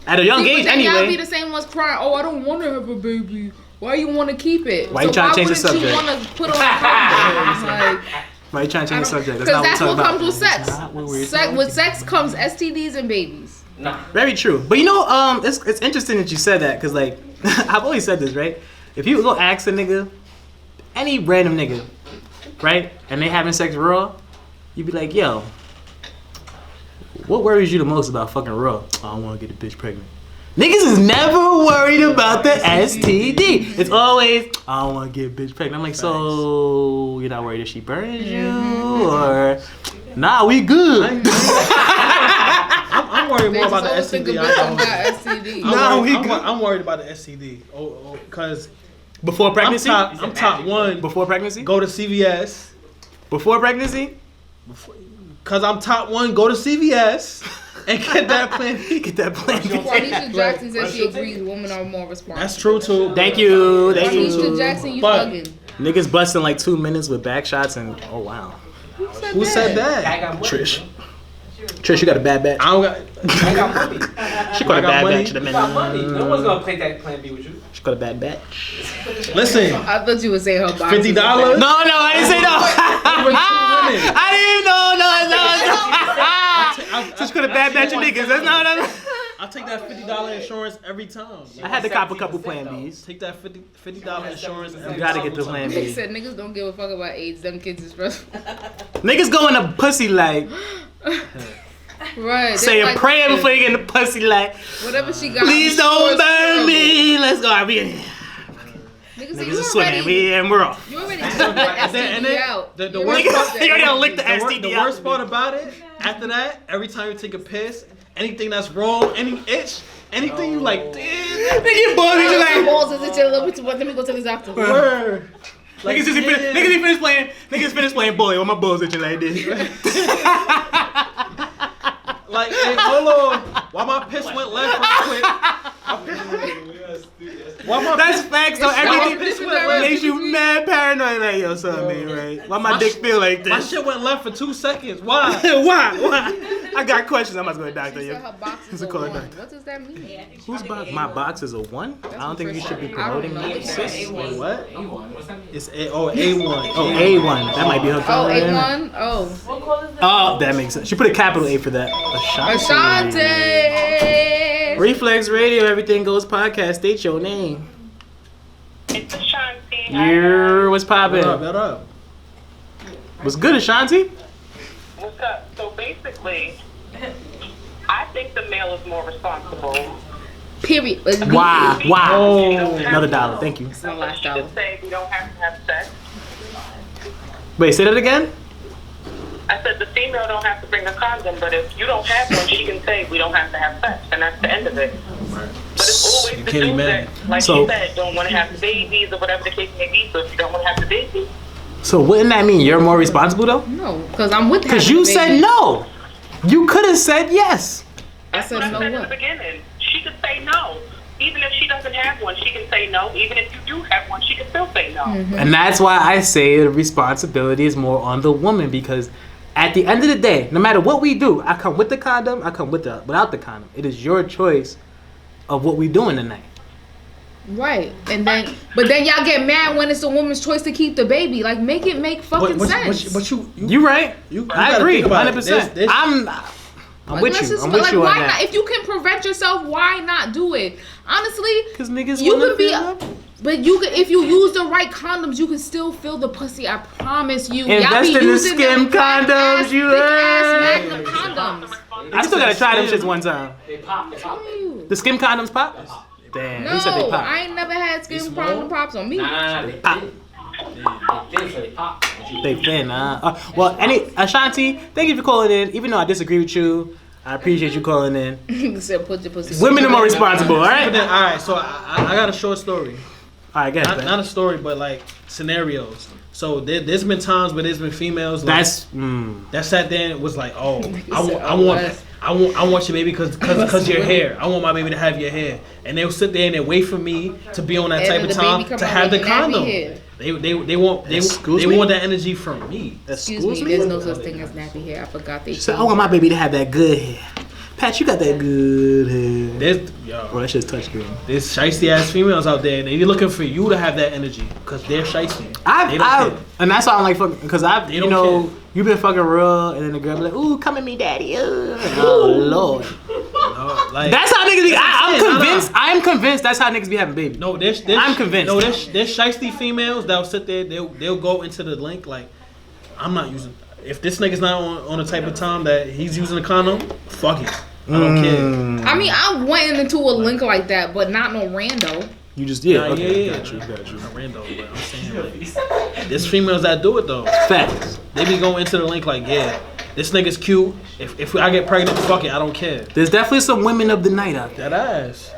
At a young age, Y'all be anyway. the same ones crying. Oh, I don't want to have a baby. Why you want to keep it? Why you trying to change the subject? Why wouldn't you want to put on a condom? Like, Why you trying to change the subject? because that's what comes with That's sex. not what we're With sex comes STDs and babies. Very true. But you know, it's interesting that you said that because like I've always said this, right? If you go ask a nigga, any random nigga, right, and they having sex raw, you be like, yo, what worries you the most about fucking raw? I don't want to get a bitch pregnant. Niggas is never worried about the STD. It's always, I don't want to get a bitch pregnant. I'm like, so you're not worried if she burns you or nah, we good. I'm worried more about the STD. I'm worried about the STD. Because before pregnancy, I'm top one. Before pregnancy, go to CVS. Before pregnancy, because I'm top one. Go to CVS and get that plan B. Get that plan B. Quanisha Jackson says she agrees women are more responsible. That's true too. Thank you. Quanisha Jackson, you bugging. Niggas busting like 2 minutes with back shots and oh wow. Who said that? Trish. Trish, you got a bad batch. I got money. She got a bad batch. You got money. No one's gonna play that plan B with you. She got a bad batch. Listen. I thought you would say her box. $50? No, I didn't say no. I didn't know. No. She got a bad batch of niggas. That's not what I'll take that $50 insurance every time. I had to cop a couple plan Bs. Take that $50 insurance every time. You gotta get the plan They B. said niggas don't give a fuck about AIDS. Them kids is stressful. Niggas go in the pussy like. Right. Say a prayer before you get in the pussy like. Whatever she got. Please don't burn me. Let's go. Niggas are swimming. And we're off. You already took the STD out. The worst part, you already licked the STD out. The worst part about it, after that, every time you take a piss, anything that's wrong, any itch, anything you like, damn. Nigga, My balls is itching a little bit too much. Let me go to the doctor. Word. Like, niggas finished playing bully with my balls itching like this. Like, hey, hold on. Why my piss went left real quick? That's facts though. Everything makes you mad paranoid. Like, yo, something ain't right. Why my dick feel like this? My shit went left for 2 seconds. Why? Why? I got questions. I'm about to go to the doctor. Her box is a Call one. a doctor. What does that mean? Whose box? My box is a 1? I don't think you should be promoting me. Sis. Wait, what? It's A1. Oh, A1. That might be her. Oh, A1? Oh. Oh, that makes sense. She put a capital A for that. Ashanti. Reflex Radio, Everything Goes podcast. State your name. It's Ashanti. What's poppin'? What up? What's good, Ashanti? What's up? So basically, I think the male is more responsible. Period. Wow. Oh, another dollar. Thank you. It's my last dollar. Just say we don't have to have sex. Wait, say that again? I said the female don't have to bring a condom, but if you don't have one, she can say we don't have to have sex, and that's the end of it. But it's always the dude that, like you said, don't want to have the babies or whatever the case may be. So if you don't want to have the baby. So wouldn't that mean you're more responsible though? No, because I'm with her. Because you said no. You could have said yes. I said That's no what I said what? in the beginning. She could say no. Even if she doesn't have one, she can say no. Even if you do have one, she can still say no. Mm-hmm. And that's why I say the responsibility is more on the woman, because at the end of the day, no matter what we do, I come with the condom, I come without the condom. It is your choice of what we doing tonight. Right, but then y'all get mad when it's a woman's choice to keep the baby. Like, make it make fucking sense. But you right. I agree, 100%. I'm with let's you. just, I'm with you on why that. not? If you can prevent yourself, why not do it? Honestly, because niggas you wanna could be. feel But you can, if you use the right condoms, you can still feel the pussy. I promise you. Invest in the skim condoms, you heard. Magnum condoms. I still gotta try them shits one time. They pop. The skim condoms pop? Damn, No, he said they pop. I ain't never had skim condom pops on me. Nah, they Pop. thin, so they pop. They thin, well, Ashanti, thank you for calling in. Even though I disagree with you, I appreciate you calling in. You said put your pussy. Women are more responsible, all right? All right, so I got a short story. All right, guys. Not a story, but like scenarios. So there's been times where there's been females like, that sat there and was like, oh, I want your baby because your hair. I want my baby to have your hair, and they'll sit there and they wait for me to be on that type of time to have the condom. They want that energy from me. Excuse me, there's no such thing as nappy hair. I forgot they. So I want my baby to have that good hair. Pat, you got that good head. There's Bro, that shit's touchscreen. there's shiesty ass females out there, and they looking for you to have that energy because they're shiesty. And that's why I'm like fucking, because They you don't know, care. you've been fucking real, and then the girl be like, ooh, come at me, daddy. Oh, Lord. No, like, That's how niggas be. I'm Nah, convinced. I am convinced that's how niggas be having babies. no, I'm convinced. No, there's shiesty females that'll sit there. They'll go into the link like, I'm not using. If this nigga's not on the type of time that he's using a condom, fuck it. I don't care. I mean, I went into a link like that, but not no rando. You just Okay, got you. Not random, but I'm saying like, there's females that do it though. Facts. They be going into the link like, yeah, this nigga's cute. If I get pregnant, fuck it, I don't care. There's definitely some women of the night out there. That ass.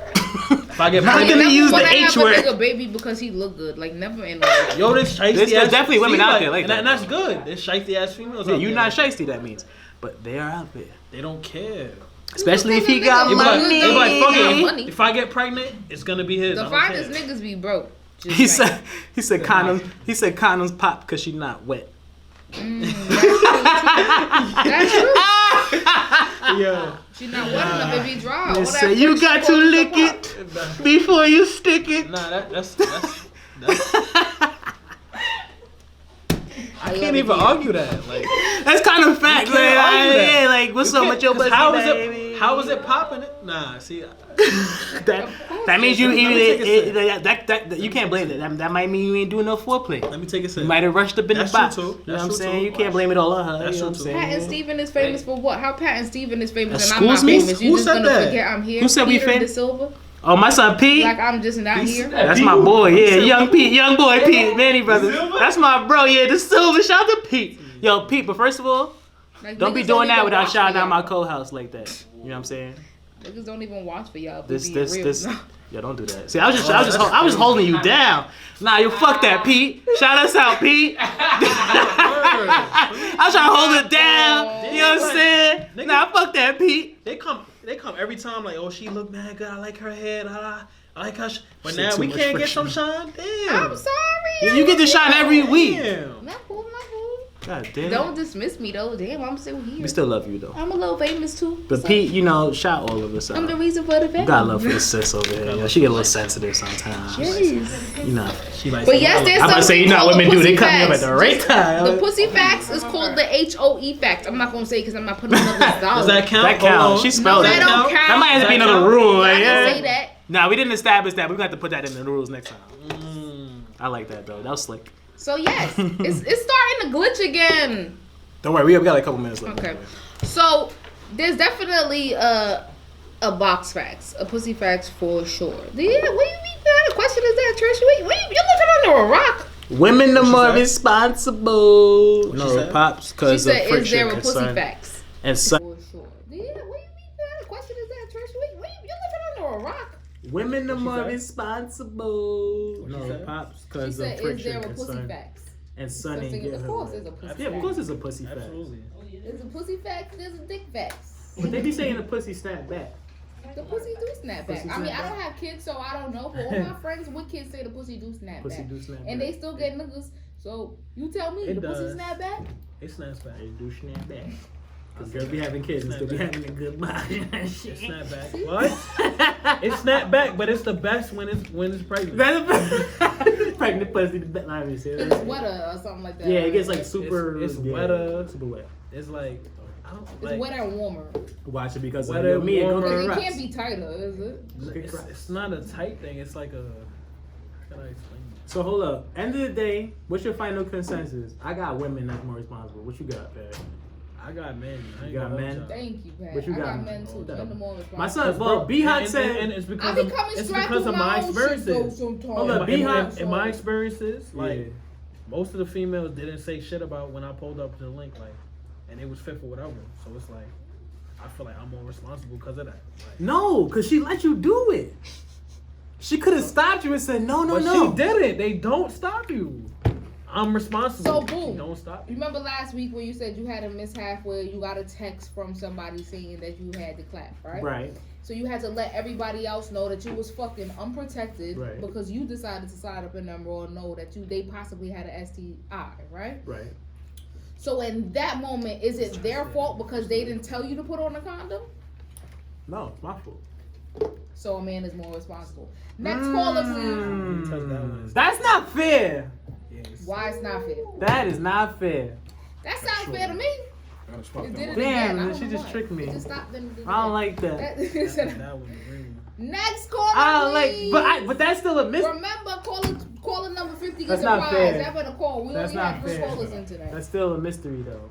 If I get Not pregnant, gonna use the Wanna H have a word. nigga baby because he look good. Like never in life. yo, there's shiesty There's ass. definitely women see, out there like that. and that's good. There's shiesty ass females. Yeah, out you're there. not shiesty, that means. But they are out there. They don't care. Especially if he got They be money. like, fuck it. Money. If I get pregnant, it's gonna be his. The I don't finest care. niggas be broke. Just He saying. said condoms. He said condoms pop because she not wet. That's true. Yeah. She not wet enough. It be dry. All They that say you friction got to goes lick pop. it before you stick it. Nah, that's I can't even argue that. Like, That's kind of fact, You can't man. argue that. Yeah, like what's up with your 'cause pussy, how is baby? it? How is it popping? Nah, see, That means you Let me take a sip. that you can't blame that. That might mean you ain't doing no foreplay. let me take a sip. You might have rushed up in That's the box. true, too. You know That's what I'm true, saying? too. You can't blame it all on her. That's You know what I'm true, too. saying? Pat and Steven is famous for what? How Pat and Steven is famous and I'm Excuse not me? famous? You Who just said gonna that? forget I'm here? Who said we Peter famous? De Silva? Oh, my son Pete. Like I'm just not here. That's my boy, yeah, young Pete, young boy Pete, Manny brothers. That's my bro, yeah, the Silver. Shout out to Pete. Yo, Pete, but first of all, Like, don't be niggas doing that even without watch shouting for out my y'all. co-house like that. You know what I'm saying? Niggas don't even watch for y'all. This. Real. Yo, don't do that. See, I was just holding you down. Nah, you fuck that, Pete. Shout us out, Pete. I was trying to hold it down. You know what I'm saying? Nah, fuck that, Pete. They come every time like, oh, she look mad good. I like her head. I like her. But Shit, now too we much can't get friction. some shine. Damn. I'm sorry. You get to shine every week. Damn. Not cool. God damn. Don't dismiss me though. Damn, I'm still here. We still love you though. I'm a little famous too. But so Pete, you know, shout all of us out. I'm the reason for the family. You got love for the sis over there. Yo, she get a little sensitive sometimes. Jeez. You know. She like. But yes, there's I'm about to say, you know how something women do. They called cut me up at pussy the right facts. time. The pussy facts is called the HOE facts. I'm not gonna say because I'm not putting another dollar. Does that count? That counts. She No, spelled that it. don't count. That might have to be That another count? rule. I Like, didn't yeah. say that. Nah, we didn't establish that. We're gonna have to put that in the rules next time. I like that though. That was slick. So yes, it's starting to glitch again. Don't worry, we got like a couple minutes left. Okay. So there's definitely a box facts, a pussy facts for sure. Yeah, what do you mean? What kind of question is that, Trish? You're looking under a rock. Women are more said? responsible. she No, said? pops, She because of said, friction. "Is there a and pussy sun- facts And sun- for sure?" Yeah, what do you mean? What kind of question is that, Trish? You're looking under a rock. Women are more said? responsible. she No, said? pops, She because of said, "Is friction there a and pussy sun- facts?" and So sun I ain't think, give of her course, one. there's a pussy Yeah, of fact. course it's a pussy fact. Absolutely. There's a pussy fact. There's a dick facts. But they be saying the pussy snap back. The pussy do snap back. Pussy I mean, snap I don't back. have kids, so I don't know. But all my friends with kids say the pussy do snap Pussy back. do snap And back. they still get niggas. So you tell me, It the pussy does. snap back? It snaps back. They do snap back. Because girls be having kids and still be having a good body. It snap back. What? It snap back, but it's the best when it's pregnant. Pregnant pussy, the best. Let me see. It's wetter or something like that. Yeah, it gets like super. It's yeah, wetter. Super wet. It's like I don't It's like. wetter and warmer. Watch it because Wetter, of me. It warmer. goes Because it rocks. can't be tighter, is it? It's not a tight thing. It's like a. How can I explain it? So hold up. End of the day, what's your final consensus? I got women that's more responsible. What you got, Pat? I got men. I ain't You got gonna men? hold y'all. Thank you, Pat. What you I got? got men too. Hold up. Men are more responsible. My son, Because, well, bro, B-Hot said. and it's I because be of, coming it's strapped because with of my my own shit though experiences. sometimes. Hold up, In B-Hot. my experiences, like Yeah. most of the females didn't say shit about when I pulled up to the link, like, and it was fit for whatever. So it's like, I feel like I'm more responsible because of that. Like, No, because she let you do it. She could have stopped you and said, no. but she didn't. They don't stop you. I'm responsible. So, boom. They don't stop You you. remember last week when you said you had a mishap where you got a text from somebody saying that you had to clap, right? Right. So you had to let everybody else know that you was fucking unprotected Right. because you decided to slide up in them or know that they possibly had an STI, right? Right. So in that moment, is it their fault because they didn't tell you to put on a condom? No, it's my fault. So a man is more responsible. Next caller, please. That's not fair. Why it's not fair? That is not fair. That sounds fair to me. It did it Damn, again. she just tricked me. It just stopped them. I don't like that. Next caller, I don't please. but that's still a miss. Remember, caller number 50 That's gets a not prize. fair. That better call. We That's only not have 3 fair. callers in tonight. That's still a mystery though.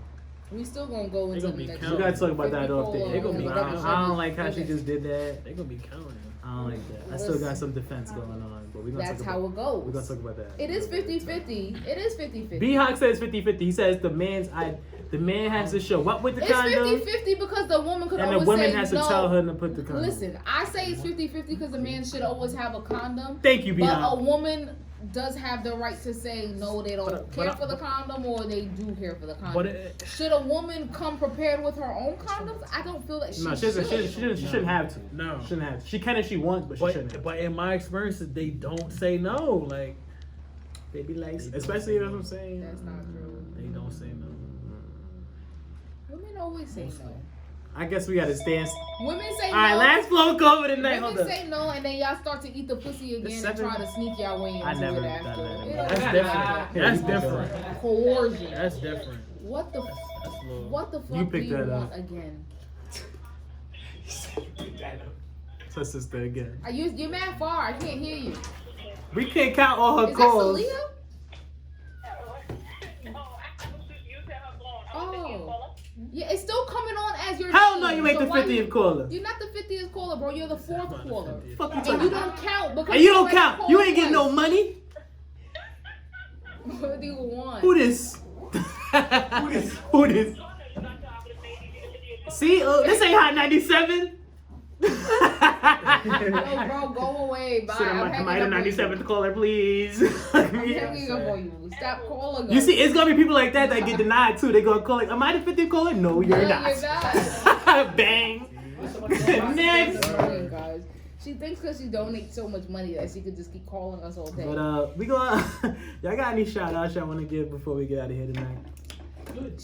We still gonna go into the next. We gotta talk about that off there. They gonna be counting. I don't like how she just did that. They gonna be counting. I don't like that. I still got some defense going on, but we gonna That's talk how about, it goes. we're gonna talk about that. It is 50-50. It is 50-50. B-Hawk says 50-50. He says the man has to show up with the It's condom. 50-50 because the woman could And always the woman say has to no. tell her to put the condom. Listen, I say it's 50-50 because the man should always have a condom. Thank you, But B-Hawk. a woman does have the right to say no, they don't care for the condom, or they do care for the condom. Should a woman come prepared with her own condoms? I don't feel that she No, she shouldn't have to. No. She shouldn't have to. She can if she wants, but she shouldn't have to. But in my experiences, they don't say no. Like They be like, especially if I'm saying. That's not true. they don't say no. Women always say no. I guess we gotta stand. Women say no. Alright, last phone call for the night. Hold Women up. say no, and then y'all start to eat the pussy again and try to sneak y'all way into I never it done after. that. It don't That's matter. different. That's different. Coercion. That's different. What the what the You fuck do picked you that want up. again? So sister again. You're mad far. I can't hear you. We can't count all her Is calls. that Celia? Oh. Yeah, it's still coming on as your Hell name. no, you ain't So the why 50th caller. You're not the 50th caller, bro. You're the 4th caller. Fuck you And talking you about. don't count because And you don't already count. called You ain't getting no twice. money. What do you want? Who this? Who this? See, this ain't Hot 97. Yo, bro, go away. Bye. Am I the 97th caller, please? I'm hanging up on you. Stop calling us. You see, it's gonna be people like that get denied too. They gonna call like, am I the 50th caller? No, you're No, not. you're not. Bang. Next. Guys. She thinks because she donates so much money that she could just keep calling us all day. But we gonna y'all got any shout outs y'all wanna give before we get out of here tonight?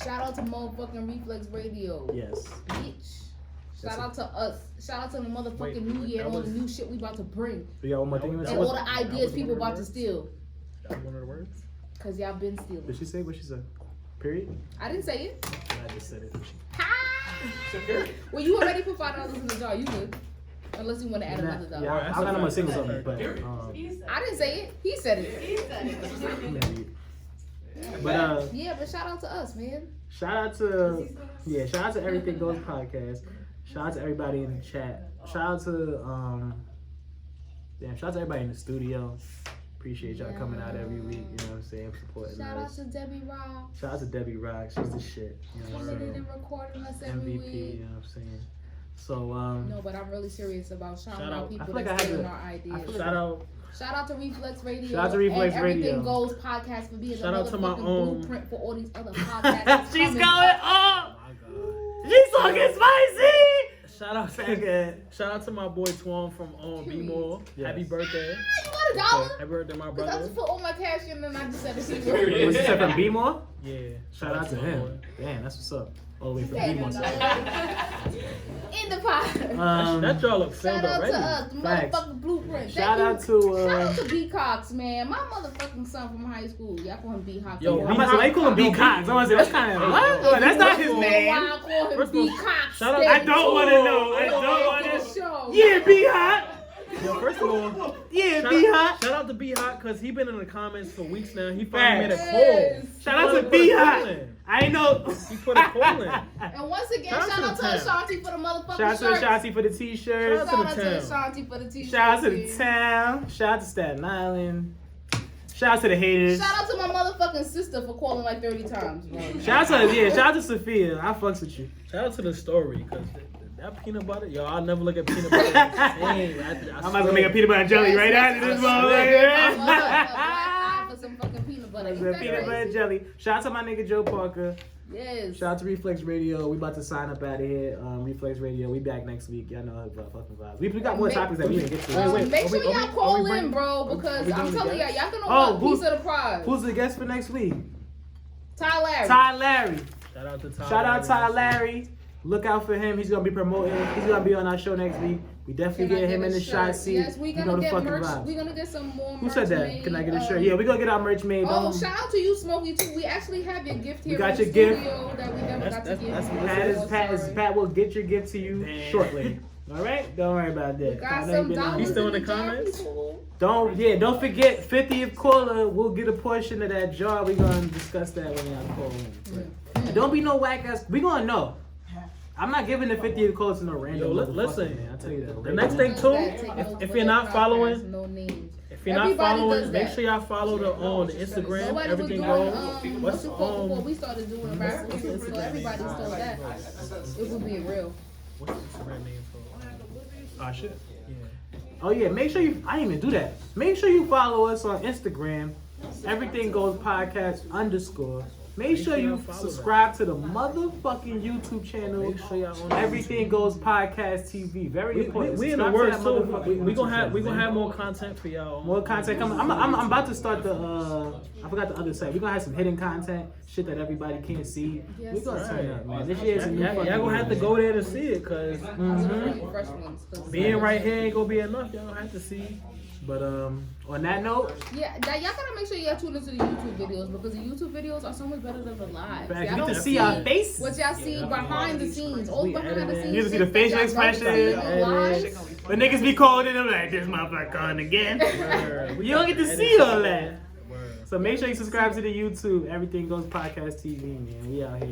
Shout out to motherfucking Reflex Radio. Yes. Bitch. Shout out to us. Shout out to the motherfucking new year and all the new shit we about to bring. We got one more thing. And all the ideas people about to steal. That one of the words. Cause y'all been stealing. Did she say what she said? Period? I didn't say it. I just said it. Ha! Well, you already put $5 in the jar. You good. Unless you want to add another dollar. Yeah, I got no more singles on me, but I didn't say it. He said it. but Yeah, but shout out to us, man. shout out to Everything Goes podcast. Shout out to everybody in the chat. Shout out to shout out to everybody in the studio. Appreciate y'all coming out every week, you know what I'm saying, supporting Shout out us. to Debbie Rock. Shout out to Debbie Rock, she's the shit. You know what I'm Coming in saying? and recording us every MVP, week. you know what I'm saying? So No, but I'm really serious about shouting Shout out out. people I feel like that's I had stealing to- our ideas. I feel like Shout out. Shout out to Reflex Radio. Shout out to Reflex and Everything Radio. Goes podcast for being Shout the out to my motherfucking own- blueprint for all these other podcasts. she's coming going up. up! My God. She's talking spicy! Shout out shout out to my boy Twan from B-More. Yes. Happy birthday. You want a dollar? Happy birthday, my Because I brother. just put all my cash in and I just said it's Was this from B-More? Yeah. Shout out to my him. boy. Damn, that's what's up. All the way from in B-More. the pot. That y'all look Shout filmed out already. to us, the Facts. motherfucking blueprint. Shout out Shout to out to B Cox, man. My motherfucking son from high school. Y'all call him B Cox. Yo, I'm about to say, why you call him B Cox? I want to say, that's kind of, what? Oh, that's not his name. Why I call him First of B all, Cox? shout out- I don't want to know. I don't want to. Show. Yeah, B Hot. Yo, first of all, Yeah, B Hot. shout out to B Hot because he been in the comments for weeks now. He Facts. finally made a Yes. call. Shout out to He B put a Hot. call in. I know. He put a call in. And once again, Shout out shout to out to the town. Ashanti for the motherfucking Shout out to shirts. Ashanti for the t-shirts. Shout Shout out to to the town. Ashanti for the t-shirts. Shout out to the man. town. Shout out to Staten Island. Shout out to the haters. Shout out to my motherfucking sister for calling like 30 times, bro. Shout out to Sophia. I fucks with you. Shout out to the story because that peanut butter, yo, I'll never look at peanut butter the same. I'm about to make a peanut butter jelly right after this motherfucker. For some fucking peanut butter. Ain't The that peanut butter crazy? jelly. Shout out to my nigga Joe Parker. Yes. Shout out to Reflex Radio. We about to sign up out of here. Reflex Radio. We back next week. Y'all know how fucking vibes. We got more topics that we didn't get to. Make sure y'all call are we in, bro, because I'm telling y'all, y'all gonna Oh, want a piece of the prize. Who's the guest for next week? Ty Larry. Ty Larry. Shout out to Ty. Shout out Ty Larry. look out for him. He's gonna be promoting. He's gonna be on our show next week. We definitely get him in the shot seat. Yes, we're you know gonna the get fucking merch. vibes. We're gonna get some more merch. Who said that? Made. Can I get a shirt? Yeah, we're gonna get our merch made. Oh, shout out to you, Smokey, too. We actually have your gift here. You got in your the gift. studio that we never got to give. Pat will get your gift to you shortly. All right, don't worry about that. Got some dollars. You still in the jar, comments? people. Don't forget 50th caller. We'll get a portion of that jar. We're gonna discuss that when y'all call in. And don't be no whack ass. We gonna know. I'm not giving the 50th caller to no random. Yo, listen, man. I'll tell you that. The next thing too, if you're not following, No names. if you're not Everybody following, does make that. sure y'all follow the Instagram. Nobody Everything was goes. doing, What's it called before we started doing rappers, so everybody stole that. It would be real. What's the Instagram name for? Oh shit. Yeah. Oh yeah, make sure you. I didn't even do that. Make sure you follow us on Instagram. Everything Goes Podcast _ Make sure you subscribe to the motherfucking YouTube channel. Make sure y'all on Everything Goes Podcast TV. Very important. We in the Subscribe to works that too. motherfucking We YouTube gonna channel. have more content for y'all. More content coming. I'm about to start the. I forgot the other site. We're gonna have some hidden content, shit that everybody can't see. Yes, We're gonna turn up, man. This Y'all year's a new fucking gonna have to year. go there to see it, cause Fresh ones. being right here ain't gonna be enough. Y'all have to see. But on that note, Yeah, that y'all gotta make sure y'all tune into the YouTube videos because the YouTube videos are so much better than the live. Fact, Y'all you get to don't see our faces. What y'all see behind the scenes, all behind the scenes. You get to see the shit that facial y'all don't see expression. in live. But niggas be calling in, I'm like, this motherfucker calling again. You don't get to see all that. So make sure you subscribe to the YouTube. Everything Goes Podcast TV, man. We out here.